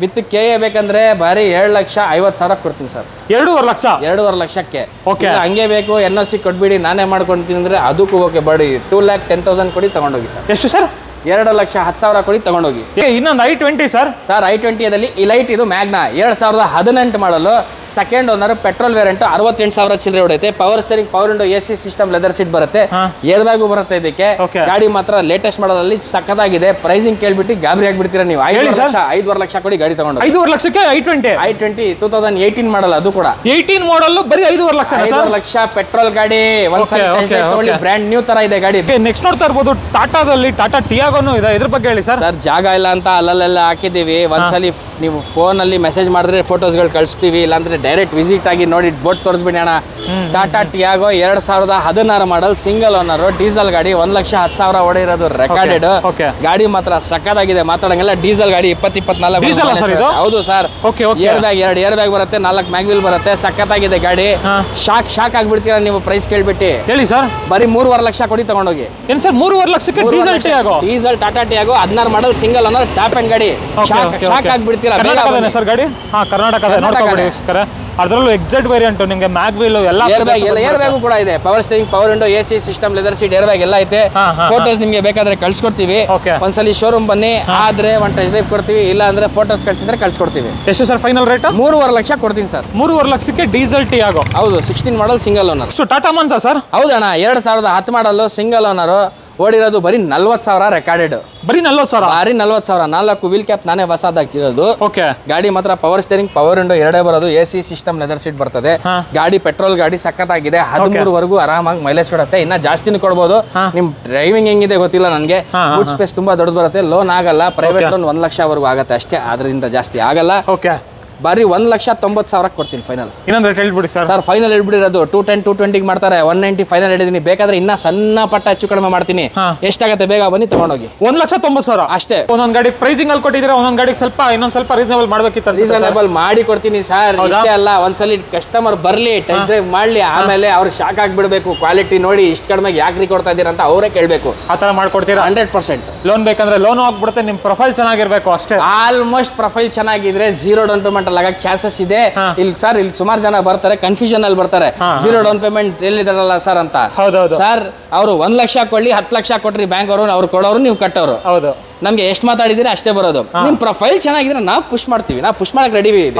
ವಿತ್ ಕೆ ಎ ಬೇಕಂದ್ರೆ ಬರೀ 2,50,000 ಕೊಡ್ತೀನಿ ಸರ್. 2.5 ಲಕ್ಷ 2.5 ಲಕ್ಷಕ್ಕೆ. ಓಕೆ, ಹಂಗೆ ಬೇಕು NOC ಕೊಟ್ಬಿಡಿ ನಾನೇ ಮಾಡ್ಕೊಡ್ತೀನಿ ಅಂದ್ರೆ ಅದಕ್ಕೂ ಓಕೆ, ಬಡಿ 2,10,000 ಕೊಡಿ ತಗೊಂಡೋಗಿ ಸರ್. ಎಷ್ಟು ಸರ್? 2,10,000 ಕೊಡಿ ತಗೊಂಡೋಗಿ. ಇನ್ನೊಂದು i20 ಸರ್. ಸರ್ i20ದಲ್ಲಿ ಈ ಲೈಟ್ ಇದು ಮ್ಯಾಗ್ನಾ 2018 ಮಾಡಲು, ಸೆಕೆಂಡ್ ಓನರ್, ಪೆಟ್ರೋಲ್ ವೇರಿಯಂಟ್, 68,000 ಚಿಲ್ಲರೆ ಹೊಡೆಯುತ್ತೆ. Power steering, power window, AC system, leather seat ಬರುತ್ತೆ, ಏರ್ ಬ್ಯಾಗು ಬರುತ್ತೆ ಇದಕ್ಕೆ. ಗಾಡಿ ಮಾತ್ರ ಲೇಟೆಸ್ಟ್ ಮಾಡಲಲ್ಲಿ ಸಕ್ಕತ್ತಾಗಿದೆ. ಪ್ರೈಸಿಂಗ್ ಕೇಳ್ಬಿಟ್ಟು ಗಾಬರಿ ಆಗ್ಬಿಡ್ತೀರಾ ನೀವು. 5.5 ಲಕ್ಷ ಕೊಡಿ ಗಾಡಿ ತಗೊಂಡು. 5.5 ಲಕ್ಷಕ್ಕೆ i20 2018 ಮಾಡಲ್ಲ, ಅದು ಕೂಡ 18 ಮಾಡಲ್ ಬರೀ 5.5 ಲಕ್ಷ. 5 ಲಕ್ಷ ಪೆಟ್ರೋಲ್ ಗಾಡಿ, ಒಂದ್ಸಲ ಬ್ರ್ಯಾಂಡ್ ನ್ಯೂ ತರ ಇದೆ ಗಾಡಿ. ನೆಕ್ಸ್ಟ್ ನೋಡ್ತಾ ಇರ್ಬೋದು ಟಾಟಾದಲ್ಲಿ ಟಾಟಾ ಟಿಯಾಗೋನು ಇದೆ, ಇದ್ರ ಬಗ್ಗೆ ಹೇಳಿ ಸರ್. ಸರ್ ಜಾಗ ಇಲ್ಲ ಅಂತ ಅಲ್ಲೆಲ್ಲ ಹಾಕಿದ್ದೀವಿ. ಒಂದ್ಸಲಿ ನೀವು ಫೋನ್ ಅಲ್ಲಿ ಮೆಸೇಜ್ ಮಾಡಿದ್ರೆ ಫೋಟೋಸ್ಗಳು ಕಳಿಸ್ತೀವಿ, ಇಲ್ಲಾಂದ್ರೆ ಡೈರೆಕ್ಟ್ ವಿಸಿಟ್ ಆಗಿ ನೋಡಿ ಬೋಟ್ ತೋರಿಸ್ಬಿಡಿ ಅಣ್ಣ. ಟಾಟಾ ಟಿಯಾಗೋ 2016 ಮಾಡಲ್, ಸಿಂಗಲ್ ಓನರ್, ಡೀಸೆಲ್ ಗಾಡಿ, 1,10,000 ಹೊಡೆಯಿರೋದು ರೆಕಾರ್ಡೆಡ್ ಗಾಡಿ. ಮಾತ್ರ ಸಕ್ಕತ್ತಾಗಿದೆ, ಮಾತಾಡಂಗಿಲ್ಲ. ಡೀಸೆಲ್ ಗಾಡಿ 2024. ಹೌದು sir. Air bag 2 air bag ಬರುತ್ತೆ, 4 ಮ್ಯಾಗ್ವಿಲ್ ಬರುತ್ತೆ, ಸಕ್ಕತ್ತಾಗಿದೆ ಗಾಡಿ. ಶಾಕ್ ಆಗ್ಬಿಡ್ತೀರಾ ನೀವು ಪ್ರೈಸ್ ಕೇಳ್ಬಿಟ್ಟು. ಹೇಳಿ ಸರ್. ಬರೀ 3.5 ಲಕ್ಷ ಕೊಡಿ ತಗೊಂಡೋಗಿ. ಏನ್ ಸರ್ 3.5 ಲಕ್ಷಕ್ಕೆ diesel Tiago? Diesel Tata Tiago 16 model, single owner, top and ಗಾಡಿ. ಶಾಕ್ ಆಗ್ಬಿಡ್ತೀರಾ. ಸರ್ ಗಾಡಿ ಕರ್ನಾಟಕದ ನೋಡ್ಕೊಬಿಡಿ. ಅದರಲ್ಲೂ ಎಕ್ಸೆಟ್ ವೇರಿಯಂಟ್, ನಿಮಗೆ ಮ್ಯಾಗ್ವಿಲ್ ಎಲ್ಲ ಏರ್ ಬ್ಯಾಗ್ ಕೂಡ ಇದೆ. Power steering, power window, AC system, leather seat, air bag ಎಲ್ಲ ಐತೆ. ಫೋಟೋಸ್ ನಿಮಗೆ ಬೇಕಾದ್ರೆ ಕಳ್ಸಿಕೊಡ್ತೀವಿ. ಒಂದ್ಸಲಿ ಶೋರೂಮ್ ಬನ್ನಿ, ಆದ್ರೆ ಒಂದು ಟೆಸ್ಟ್ ಡ್ರೈವ್ ಕೊಡ್ತೀವಿ, ಇಲ್ಲ ಅಂದ್ರೆ ಫೋಟೋಸ್ ಕಳ್ಸಿದ್ರೆ ಕಳ್ಸಿಕೊಡ್ತೀವಿ. ಎಷ್ಟು ಸರ್ ಫೈನಲ್ ರೇಟ್? 3.5 ಲಕ್ಷ ಕೊಡ್ತೀನಿ ಸರ್. 3.5 ಲಕ್ಷಕ್ಕೆ ಡೀಸೆಲ್ ಟಿಯಾಗೋ. ಹೌದು, 16 model, single owner. Tata Manza sir? ಹೌದಣ್ಣ, 2010 ಮಾಡಲ್, ಸಿಂಗಲ್ ಓನರ್, ಓಡಿರೋದು ಬರೀ 40,000 ರೆಕಾರ್ಡೆಡ್. ಬರೀ 40,000? ಬರೀ 40,000. 4 ವೀಲ್ ಕ್ಯಾಪ್ ನಾನೇ ಹೊಸದಾಕಿರೋದು. ಓಕೆ. ಗಾಡಿ ಮಾತ್ರ ಪವರ್ ಸ್ಟೇರಿಂಗ್, ಪವರ್ ವಿಂಡೋ 2 ಬರೋದು, AC ಸಿಸ್ಟಮ್, ಲೆದರ್ ಸೀಟ್ ಬರ್ತದೆ. ಗಾಡಿ ಪೆಟ್ರೋಲ್ ಗಾಡಿ, ಸಕ್ಕತ್ತಾಗಿದೆ. 13 ವರೆಗೂ ಆರಾಮಾಗಿ ಮೈಲೇಜ್ ಕೊಡುತ್ತೆ. ಇನ್ನ ಜಾಸ್ತಿನೂ ಕೊಡ್ಬೋದು. ನಿಮ್ ಡ್ರೈವಿಂಗ್ ಹೆಂಗಿದೆ ಗೊತ್ತಿಲ್ಲ ನನಗೆ. ಬೂಟ್ ಸ್ಪೇಸ್ ತುಂಬಾ ದೊಡ್ಡದು ಬರುತ್ತೆ. ಲೋನ್ ಆಗಲ್ಲ, ಪ್ರೈವೇಟ್ ಲೋನ್ 1 ಲಕ್ಷವರೆಗೂ ಆಗುತ್ತೆ ಅಷ್ಟೇ, ಅದರಿಂದ ಜಾಸ್ತಿ ಆಗಲ್ಲ. ಓಕೆ. ಬರೀ 1,90,000 ಕೊಡ್ತೀನಿ ಫೈನಲ್. ಇನ್ನೊಂದು ರೇಟ್ ಹೇಳ್ಬಿಡಿ ಸರ್. ಸರ್ ಫೈನಲ್ ಹೇಳ್ಬಿಡಿರೋದು 210 220 ಮಾಡ್ತಾರೆ. 190 ಫೈನಲ್ ಹೇಳಿದೀನಿ. ಬೇಕಾದ್ರೆ ಇನ್ನ ಸಣ್ಣ ಪಟ್ಟ ಹೆಚ್ಚು ಕಡಿಮೆ ಮಾಡ್ತೀನಿ. ಎಷ್ಟಾಗತ್ತೆ ಬೇಗ ಬನ್ನಿ ತಗೊಂಡೋಗಿ. 1,90,000 ಅಷ್ಟೇ. ಒಂದೊಂದು ಗಾಡಿ ಪ್ರೈಸಿಂಗ್ ಅಲ್ಲಿ ಕೊಟ್ಟಿದ್ರೆ ಒಂದೊಂದು ಗಾಡಿಗೆ ಇನ್ನೊಂದು ಸ್ವಲ್ಪ ರೀಸನಬಲ್ ಮಾಡ್ಬೇಕಿತ್ತು. ರೀಸನಬಲ್ ಮಾಡಿ ಕೊಡ್ತೀನಿ ಸರ್. ಇಷ್ಟೇ ಅಲ್ಲ, ಒಂದ್ಸಲಿ ಕಸ್ಟಮರ್ ಬರ್ಲಿ, ಟೆಸ್ಟ್ ಡ್ರೈವ್ ಮಾಡ್ಲಿ, ಆಮೇಲೆ ಅವ್ರಿಗೆ ಶಾಕ್ ಆಗ್ಬಿಡ್ಬೇಕು. ಕ್ವಾಲಿಟಿ ನೋಡಿ ಇಷ್ಟು ಕಡಿಮೆ ಯಾಕ್ರಿ ಕೊಡ್ತಾ ಇದೀರ ಅಂತ ಅವರೇ ಕೇಳ್ಬೇಕು. ಆ ತರ ಮಾಡ್ಕೊಡ್ತೀರಾ? 100%. ಲೋನ್ ಬೇಕಂದ್ರೆ ಲೋನ್ ಆಗ್ಬಿಡುತ್ತೆ. ನಿಮ್ ಪ್ರೊಫೈಲ್ ಚೆನ್ನಾಗಿರ್ಬೇಕು ಅಷ್ಟೇ. ಆಲ್ಮೋಸ್ಟ್ ಪ್ರೊಫೈಲ್ ಚೆನ್ನಾಗಿದ್ರೆ 0 ಡೌನ್ ಪೇಮೆಂಟ್ ಆಗಕ್ಕೆ ಚಾನ್ಸಸ್ ಇದೆ. ಇಲ್ಲಿ ಸರ್, ಇಲ್ಲಿ ಸುಮಾರು ಜನ ಬರ್ತಾರೆ, ಕನ್ಫ್ಯೂಷನ್ ಅಲ್ಲಿ ಬರ್ತಾರೆ. 0 ಡೌನ್ ಪೇಮೆಂಟ್ ಎಲ್ಲಿದಾರಲ್ಲ ಸರ್ ಅಂತ. ಸರ್ ಅವರು 1 ಲಕ್ಷ ಕೊಡ್ಲಿ, 10 ಲಕ್ಷ ಕೊಟ್ರಿ ಬ್ಯಾಂಕ್ ಅವ್ರು ಕೊಡೋರು, ನೀವು ಕಟ್ಟೋರು. ಹೌದು. ನಮ್ಗೆ ಎಷ್ಟು ಮಾತಾಡಿದ್ರೆ ಅಷ್ಟೇ ಬರೋದು. ನಿಮ್ ಪ್ರೊಫೈಲ್ ಚೆನ್ನಾಗಿದ್ರೆ ನಾವು ಪುಷ್ ಮಾಡ್ತೀವಿ. ನಾವು ಪುಷ್ ಮಾಡಕ್ ರೆಡಿ ಇದೆ.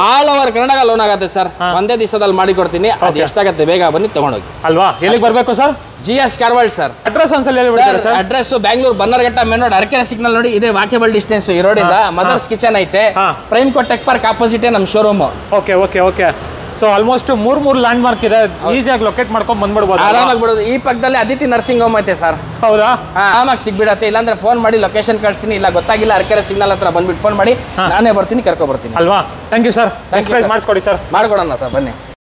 ಆಲ್ ಓವರ್ ಕರ್ನಾಟಕ ಲೋನ್ ಆಗುತ್ತೆ ಸರ್. ಒಂದೇ ದಿವಸದಲ್ಲಿ ಮಾಡಿ ಕೊಡ್ತೀನಿ. ಅದು ಎಷ್ಟಾಗತ್ತೆ ಬೇಗ ಬನ್ನಿ ತಗೊಂಡೋಗಿ. ಅಲ್ವಾ? ಎಲ್ಲಿಗೆ ಬರ್ಬೇಕು sir? GS car world sir. Address ಒಂದ್ಸಲ ಹೇಳ್ಬಿಡ್ತಾರೆ sir. Address Bangalore Bannerghatta main road, Arakere signal ನೋಡಿ, ಇದೆ ವಾಕೇಬಲ್ ಡಿಸ್ಟೆನ್ಸ್ ಈ ರೋಡಿಂದ. ಮದರ್ಸ್ ಕಿಚನ್ ಐತೆ, prime coat tech park opposite ನಮ್ಮ showroom. Okay. So almost 3 landmark ಇದೆ. ಈಸಿಯಾಗಿ ಲೊಕೇಟ್ ಮಾಡ್ಕೊಂಡು ಬಂದ್ಬಿಡ್ಬೋದು, ಆರಾಮಾಗಿ ಬಿಡೋದು. ಈ ಪಕ್ಕದಲ್ಲಿ ಅದಿತಿ ನರ್ಸಿಂಗ್ ಹೋಮ್ ಐತೆ ಸರ್. ಹೌದಾ? ಆರಾಮಾಗಿ ಸಿಗ್ಬಿಡತ್ತೆ. ಇಲ್ಲಾಂದ್ರೆ ಫೋನ್ ಮಾಡಿ ಲೊಕೇಶನ್ ಕಳಿಸ್ತೀನಿ. ಇಲ್ಲ ಗೊತ್ತಾಗಿಲ್ಲ, ಅರಕೆರೆ ಸಿಗ್ನಲ್ ಹತ್ರ ಬಂದ್ಬಿಟ್ಟು ಫೋನ್ ಮಾಡಿ, ನಾನೇ ಬರ್ತೀನಿ, ಕರ್ಕೊ ಬರ್ತೀನಿ. ಅಲ್ವಾ? Thank you sir. ಮಾಡಿಸ್ಕೊಡಿ ಸರ್. ಮಾಡ್ಕೊಡೋಣ ಸರ್, ಬನ್ನಿ.